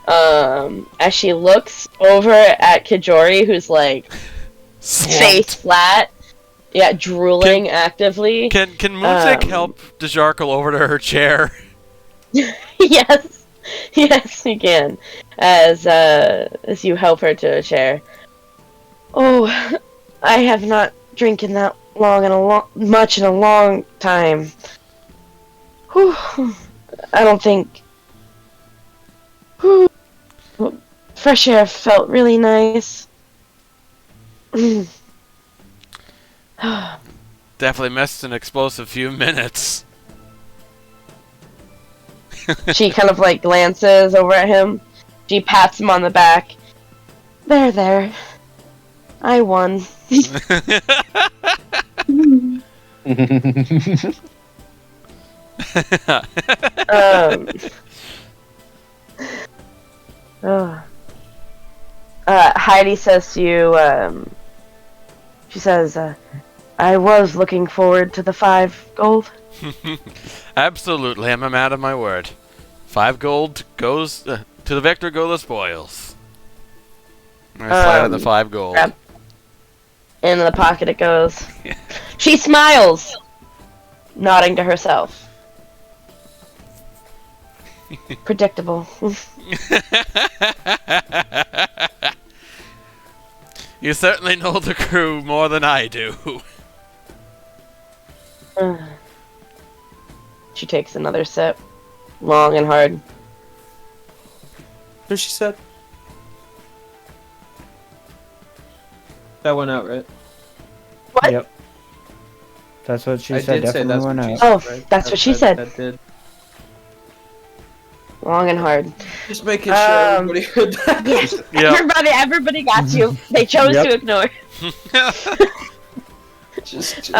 As she looks over at Kijori, who's like face flat. Yeah, drooling actively. Can Moonzik help Dejarkle over to her chair? Yes, you can. As you help her to a chair. Oh, I have not drinking that much in a long time. Whew. I don't think. Whew. Fresh air felt really nice. Definitely missed an explosive few minutes. She kind of like glances over at him. She pats him on the back. There. I won. Heidi says to you, she says, I was looking forward to the 5 gold. Absolutely, I'm a man of my word. 5 gold goes to the victor go the spoils. I slide out the 5 gold. Grab. Into the pocket it goes. She smiles, nodding to herself. Predictable. You certainly know the crew more than I do. She takes another sip, long and hard. What she said? That went out, right? What? Yep. That's what she I said. did say Definitely that's went what she out. said, Oh, right? that's what she said. That did. Long and hard. Just making sure everybody heard that. Yeah. Yep. Everybody got you. They chose to ignore. Just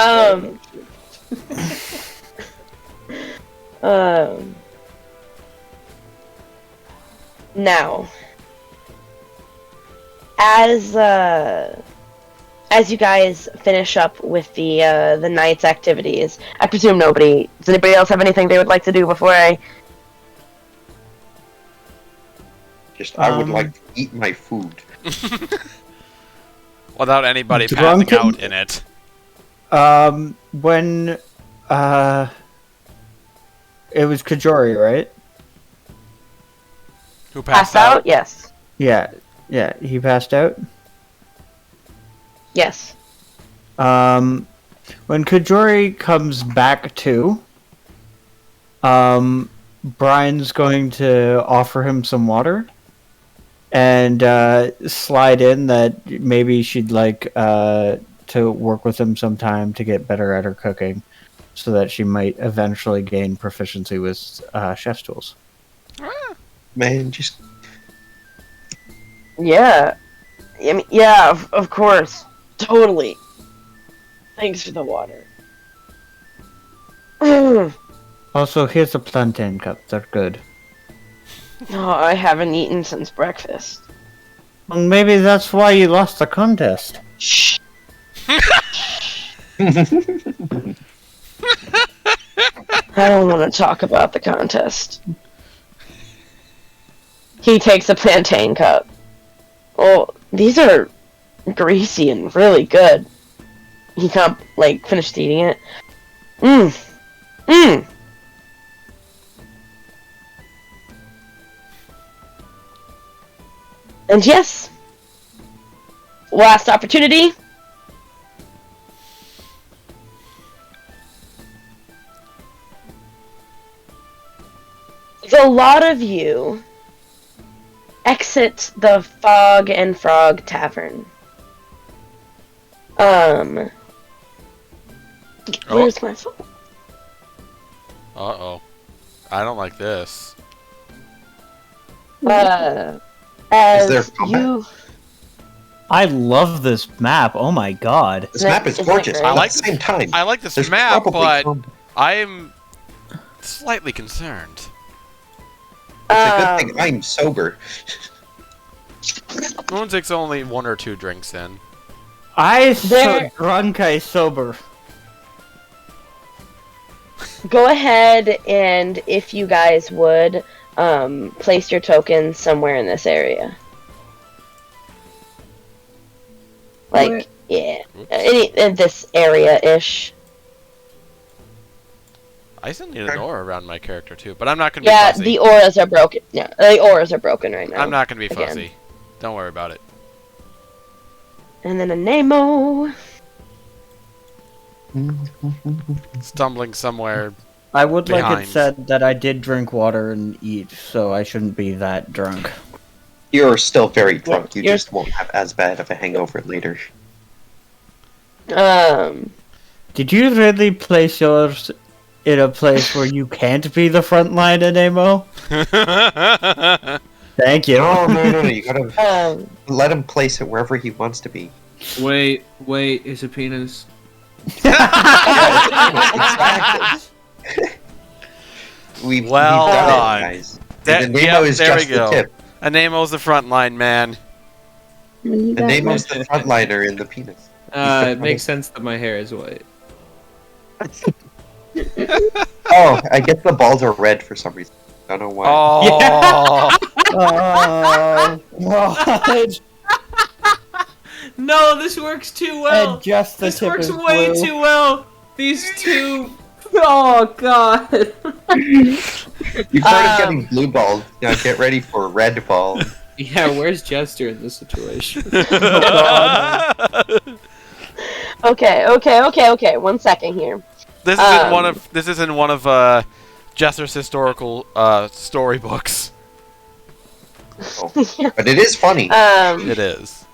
Now, as you guys finish up with the night's activities, I presume nobody. Does anybody else have anything they would like to do before I? I would like to eat my food. Without anybody Drunken- passing out in it. When it was Kajori, right? Who Passed out? Yes. Yeah, he passed out. Yes. When Kajori comes back to, Brian's going to offer him some water and slide in that maybe she'd like to work with him sometime to get better at her cooking so that she might eventually gain proficiency with chef's tools. Man, just Yeah. I mean, yeah, of course. Totally. Thanks for the water. Oh, Also, here's a plantain cup. They're good. I haven't eaten since breakfast. Well, maybe that's why you lost the contest. Shh. I don't want to talk about the contest. He takes a plantain cup. Oh, these are greasy and really good. He can't, finished eating it. Mmm. And yes, last opportunity. A lot of you exit the Fog and Frog Tavern. Where's my phone? Uh-oh. I don't like this. As Is there combat? you... I love this map. Oh my god. this map is Isn't it gorgeous. great? But I like at the same time, I like this there's map, probably but combat. I'm slightly concerned. It's a good thing I'm sober. Moon takes only 1 or 2 drinks in. I There- so drunk, I sober. Go ahead and, if you guys would, place your tokens somewhere in this area. Where? Yeah, in this area-ish. I still need an aura around my character too, but I'm not gonna be Yeah, fussy. the auras are broken. Yeah, the auras are broken right now. I'm not gonna be Again. fussy. Don't worry about it. And then a Nemo. Stumbling somewhere. I would like Behind. it said that I did drink water and eat, so I shouldn't be that drunk. You're still very drunk. You you're- just won't have as bad of a hangover later. Did you really place yours in a place where you can't be the front line at Nemo? Thank you. No. You gotta um, let him place it wherever he wants to be. Wait, it's a penis. Exactly. We've Well done done. it, guys. That- And the Nemo yep, is there just we go. the tip. Anemo's the front line, man. You The got Nemo's one. the frontliner in the penis. It makes sense that my hair is white. Oh, I guess the balls are red for some reason. I don't know why. Oh, Oh, what? No, this works too well. And just the This tip works is way blue. too well. These two. Oh god. You started getting blue balls. Now get ready for red ball. Yeah, where's Jester in this situation? Okay. 1 second here. this is in one of Jester's historical storybooks. But it is funny. It is.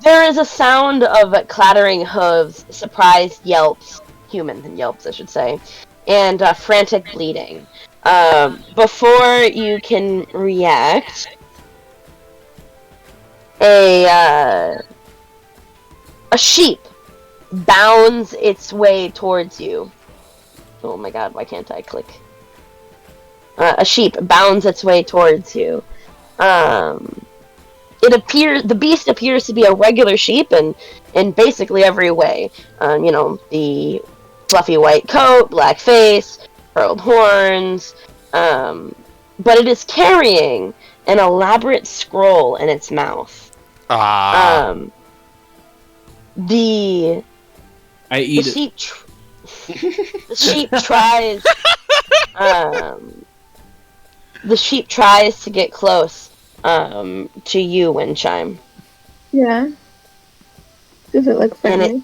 There is a sound of clattering hooves, surprised yelps, human yelps, I should say, and frantic bleeding. Before you can react, a sheep bounds its way towards you. Oh my god, why can't I click? A sheep bounds its way towards you. The beast appears to be a regular sheep in basically every way. The fluffy white coat, black face, curled horns, but it is carrying an elaborate scroll in its mouth. The I eat it. sheep the sheep tries the sheep tries to get close to you, Windchime. Yeah. Does it look And friendly?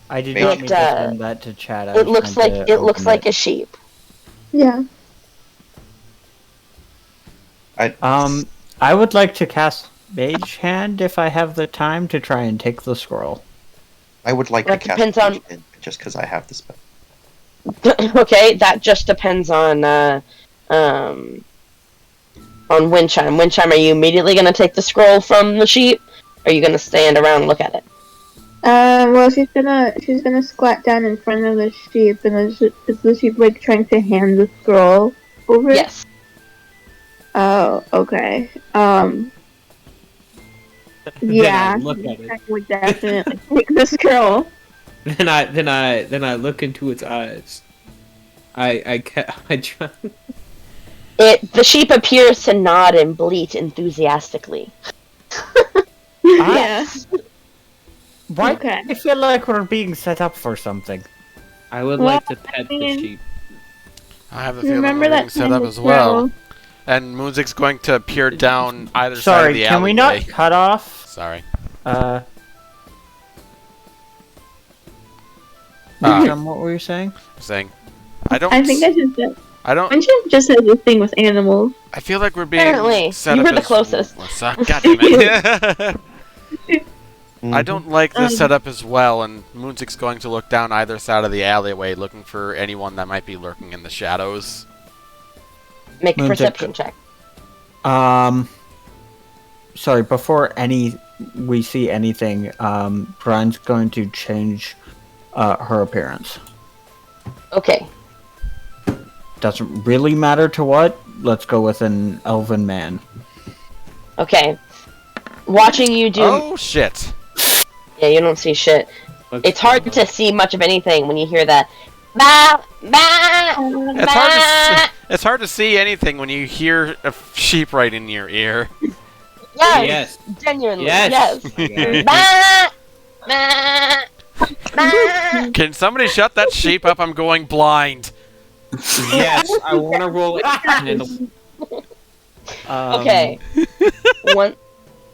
I did It, not mean to send that to chat. I It was looks trying like to it looks open like a sheep. Yeah. I would like to cast Mage Hand if I have the time to try and take the scroll. I would like That to cast depends on- Mage Hand just because I have the spell. Okay, that just depends on Windchime. Windchime, are you immediately gonna take the scroll from the sheep? Or are you gonna stand around and look at it? Well, she's gonna squat down in front of the sheep, and is the sheep like trying to hand the scroll over? Yes. Oh, okay. Then Yeah. I look at it. I would definitely take the scroll. Then I look into its eyes. I try. The sheep appears to nod and bleat enthusiastically. Yeah. Why Okay. do I feel like we're being set up for something? I would Well, like to pet the mean- sheep. I have a feeling Remember we're being that set time up the as well. scroll- And Moonzig's going to peer down either side of Sorry, the can we alleyway. not cut off? Sorry. What were you saying? Saying, I don't. I think I just did. I don't. Why just has this thing with animals? I feel like we're being Apparently, set you up were the as- closest. God damn it. Mm-hmm. I don't like this setup as well, and Moonzig's going to look down either side of the alleyway, looking for anyone that might be lurking in the shadows. Make a Moonzig- perception check. Sorry, before we see anything, Brian's going to change her appearance. Okay. Doesn't really matter to what. Let's go with an elven man. Okay. Watching you do. Oh shit! Yeah, you don't see shit. Let's It's hard to see much of anything when you hear that. Bah, bah, It's hard to see anything when you hear a sheep right in your ear. Yes, Yes. genuinely. Yes. Yes. Bah, bah, bah. Can somebody shut that sheep up? I'm going blind. Yes, I want to roll it. Okay. One.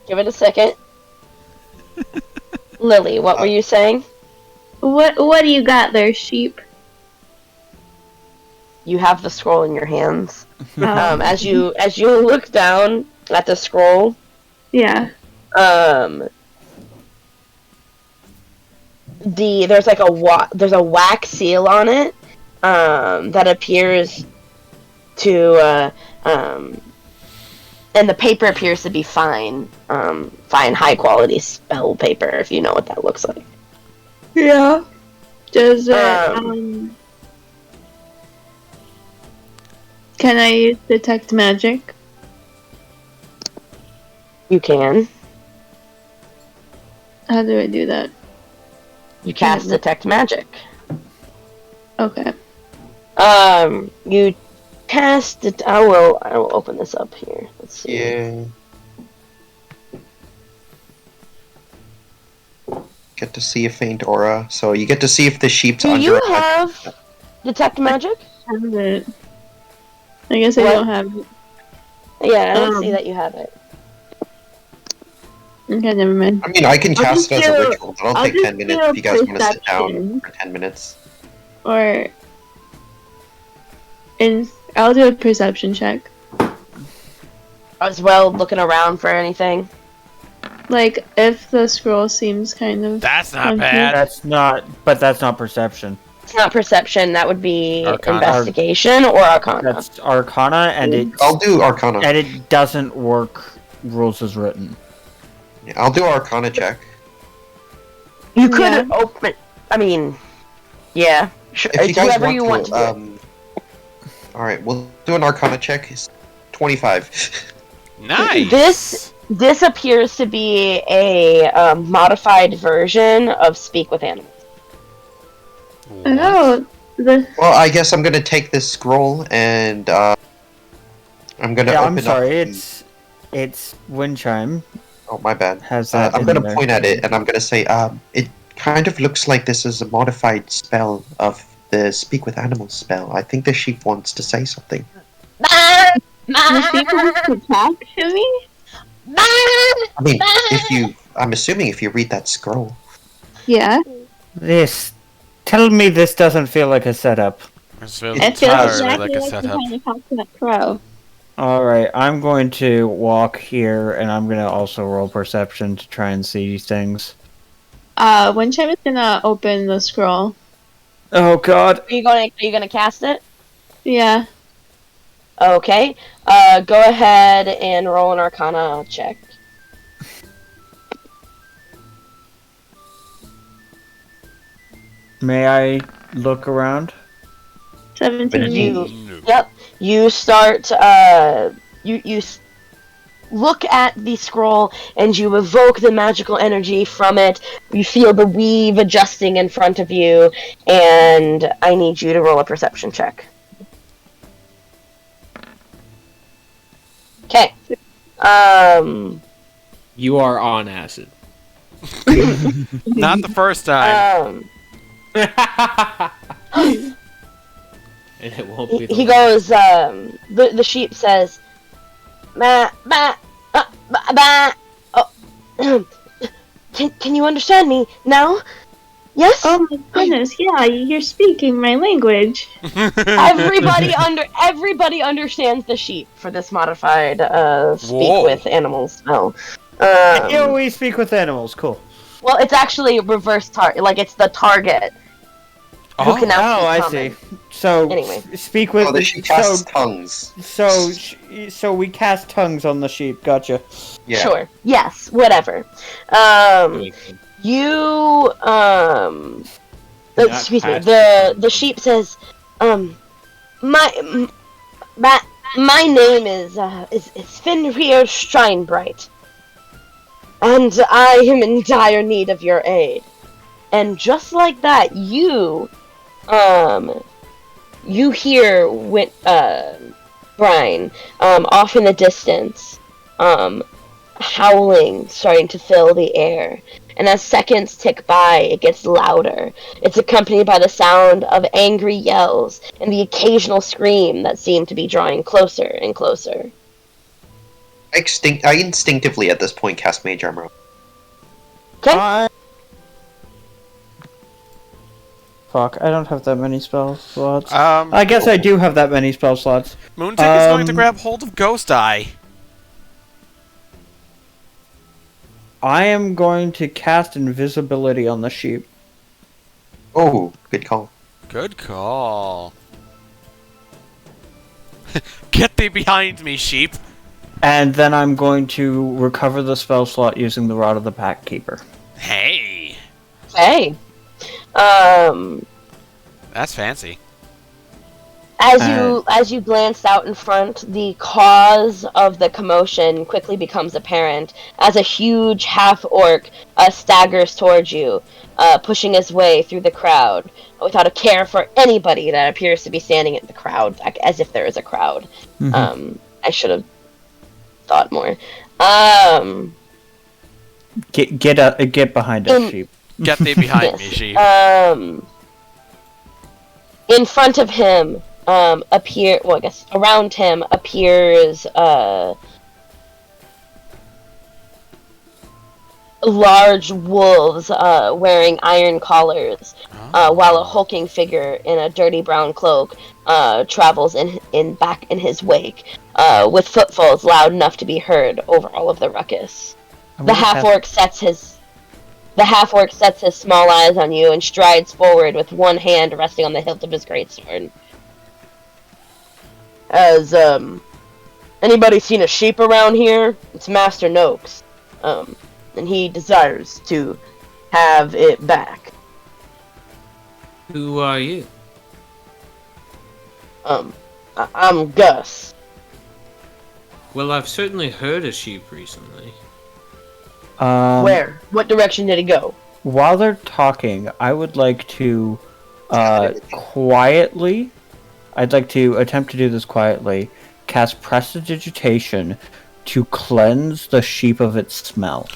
Give it a second. Lily, what were you saying? What do you got there, sheep? You have the scroll in your hands. Um, As you look down at the scroll, yeah. There's like there's a wax seal on it, that appears to and the paper appears to be fine, fine, high quality spell paper. If you know what that looks like. Yeah. Does it, can I use detect magic? You can. How do I do that? You cast detect magic. Okay. You cast it. I will open this up here. Let's see. Yeah. Get to see a faint aura, so you get to see if the sheep's Do under you attack. have detect magic? Have it. I guess I What? don't have it. Yeah, I don't see that you have it. Okay, never mind. I mean, I can I'll cast it just as a do- ritual. That'll I'll take just 10 minutes do if you guys want to sit perception. down for 10 minutes. Or I'll do a perception check. As well, looking around for anything. Like if the scroll seems kind of That's not funky. bad. That's not perception. It's not perception. That would be Arcana. investigation or arcana. That's Arcana, and I'll do Arcana. it doesn't work. Rules as written. Yeah, I'll do Arcana check. You could Yeah. open. I mean, yeah. Sure. If you guys Whoever you want to do. it. Alright, we'll do an Arcana check. It's 25. Nice. This appears to be a modified version of Speak with Animals. What? Oh, the Well, I guess I'm gonna take this scroll and I'm gonna Yeah, open I'm sorry. up. It's wind chime. Oh, my bad. Has that I'm in gonna there. point at it and I'm gonna say, it kind of looks like this is a modified spell of the Speak with Animals spell. I think the sheep wants to say something. the sheep wants to talk to me. I mean, I'm assuming if you read that scroll. Yeah, Tell me this doesn't feel like a setup. This feels it feels entirely exactly like a like setup. behind a coconut crow. Alright, I'm going to walk here, and I'm going to also roll perception to try and see things. Windchime is gonna open the scroll. Oh god. Are you gonna cast it? Yeah. Okay. Go ahead and roll an Arcana check. May I look around? 17. You- Yep. You start. You look at the scroll and you evoke the magical energy from it. You feel the weave adjusting in front of you, and I need you to roll a perception check. Okay. You are on acid. Not the first time. And it won't be the He last. goes, the sheep says, "Ma, ba, ba, ba, oh, can you understand me now? Yes? Oh my goodness, yeah, you're speaking my language. Everybody understands the sheep for this modified, speak Whoa. with animals spell. We speak with animals, cool. Well, it's actually reverse target, like it's the target. Who can now Oh, speak I common. see. So, Anyway. speak with... Oh, the sheep casts tongues. So we cast tongues on the sheep, gotcha. Yeah. Sure. Yes, whatever. You, excuse me, the sheep says, my name is Fenrir Shinebright, and I am in dire need of your aid. And just like that, you hear Brian, off in the distance, howling starting to fill the air. And as seconds tick by, it gets louder. It's accompanied by the sound of angry yells and the occasional scream that seem to be drawing closer and closer. I instinctively at this point cast Mage Armor. Okay? Fuck, I don't have that many spell slots. Um, I guess I do have that many spell slots. Moontick is going to grab hold of Ghost Eye. I am going to cast invisibility on the sheep. Oh, good call. Good call. Get thee behind me, sheep. And then I'm going to recover the spell slot using the Rod of the Pack Keeper. Hey! Hey. That's fancy. As you glance out in front, the cause of the commotion quickly becomes apparent as a huge half-orc staggers towards you, pushing his way through the crowd without a care for anybody that appears to be standing in the crowd, like, as if there is a crowd. Mm-hmm. I should have thought more. Get behind us, sheep. Get thee behind me, sheep. In front of him, around him appears large wolves wearing iron collars, while a hulking figure in a dirty brown cloak travels back in his wake, with footfalls loud enough to be heard over all of the ruckus. The half-orc sets his small eyes on you and strides forward with one hand resting on the hilt of his greatsword. Has anybody seen a sheep around here? It's Master Noakes, and he desires to have it back. Who are you? I'm Gus. Well, I've certainly heard a sheep recently. Where? What direction did he go? While they're talking, I would like to quietly. I'd like to attempt to do this quietly. Cast Prestidigitation to cleanse the sheep of its smell.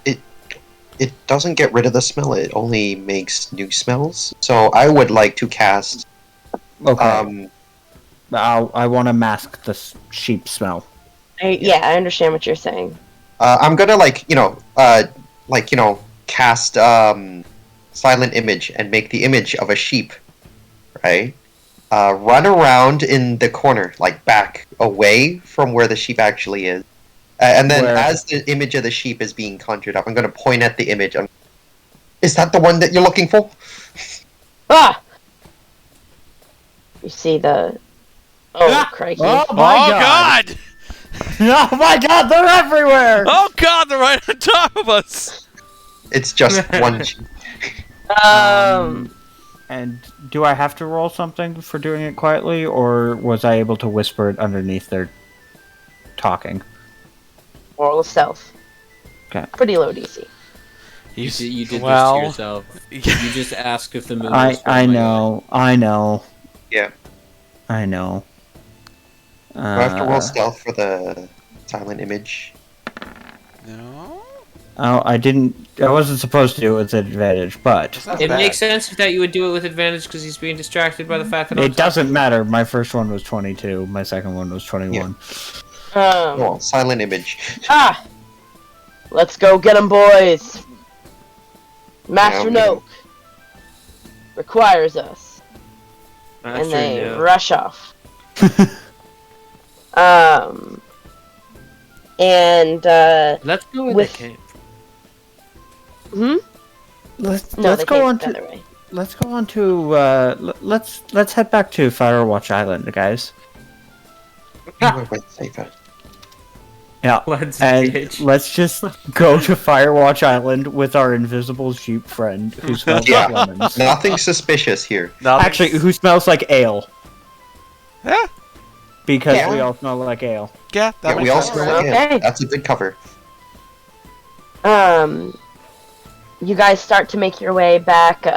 It doesn't get rid of the smell. It only makes new smells. So I would like to cast. Okay. I want to mask the sheep smell. I understand what you're saying. I'm gonna cast silent image and make the image of a sheep, right? Run around in the corner, like back away from where the sheep actually is, and then as the image of the sheep is being conjured up, I'm gonna point at the image. Is that the one that you're looking for? Ah! You see the. Oh, crikey. Oh my god! Oh my god, they're everywhere! Oh god, they're right on top of us! It's just one sheep. And do I have to roll something for doing it quietly, or was I able to whisper it underneath their talking? Roll of stealth. Okay. Pretty low DC. You did this to yourself. You just asked if the moon was I know. Yeah. I know. Do I have to roll stealth for the silent image? No? Oh, I wasn't supposed to do it with advantage, but It makes sense that you would do it with advantage because he's being distracted by the fact that it doesn't matter. My first one was 22. My second one was 21. Silent image. Let's go get 'em, boys. Master Noak requires us. And they rush off. And let's go with the camp. Let's go on to let's head back to Firewatch Island, guys. Yeah, let's just go to Firewatch Island with our invisible sheep friend who smells like lemons. Nothing suspicious here. Actually, who smells like ale. Yeah. Because we all smell like ale. Yeah, we all smell like ale. That's a good cover. You guys start to make your way back to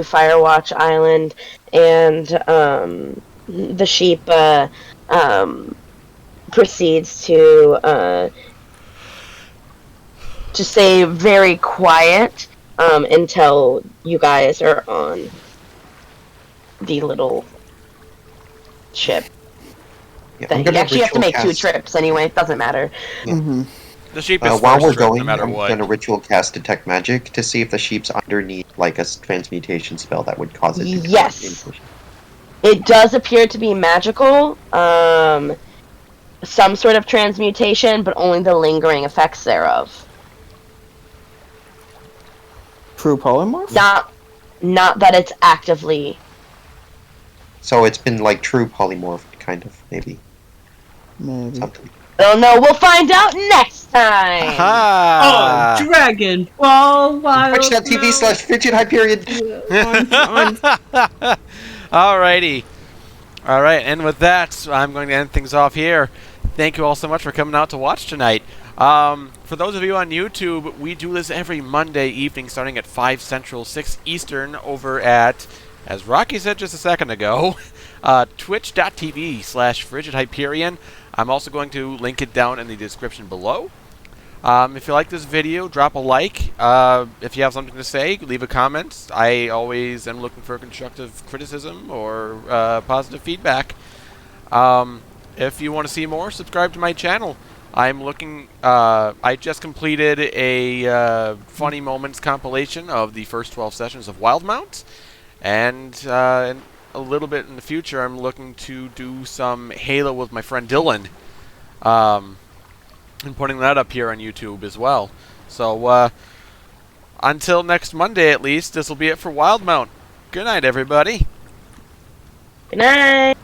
Firewatch Island, and the sheep proceeds to stay very quiet until you guys are on the little ship. Yeah, you actually have to make 2 trips anyway. It doesn't matter. Yeah. Mm-hmm. The sheep is while we're trip, going, no matter I'm what. going to ritual cast Detect Magic to see if the sheep's underneath like a transmutation spell that would cause it to Yes. It does appear to be magical. Some sort of transmutation, but only the lingering effects thereof. True polymorph? Not that it's actively. So it's been like true polymorphed, kind of, maybe. Maybe. Something. Oh no, we'll find out next time. Aha! Oh, Dragon Ball Wild. Twitch.tv/Frigid Hyperion. Alrighty. Alright, and with that, I'm going to end things off here. Thank you all so much for coming out to watch tonight. For those of you on YouTube, we do this every Monday evening starting at 5 Central, 6 Eastern over at, as Rocky said just a second ago, twitch.tv/Frigid Hyperion. I'm also going to link it down in the description below. If you like this video, drop a like. If you have something to say, leave a comment. I always am looking for constructive criticism or positive feedback. If you want to see more, subscribe to my channel. I'm looking. I just completed a funny moments compilation of the first 12 sessions of Wildemount, and in a little bit in the future, I'm looking to do some Halo with my friend Dylan, and putting that up here on YouTube as well. So until next Monday, at least, this will be it for Wildemount. Good night, everybody. Good night.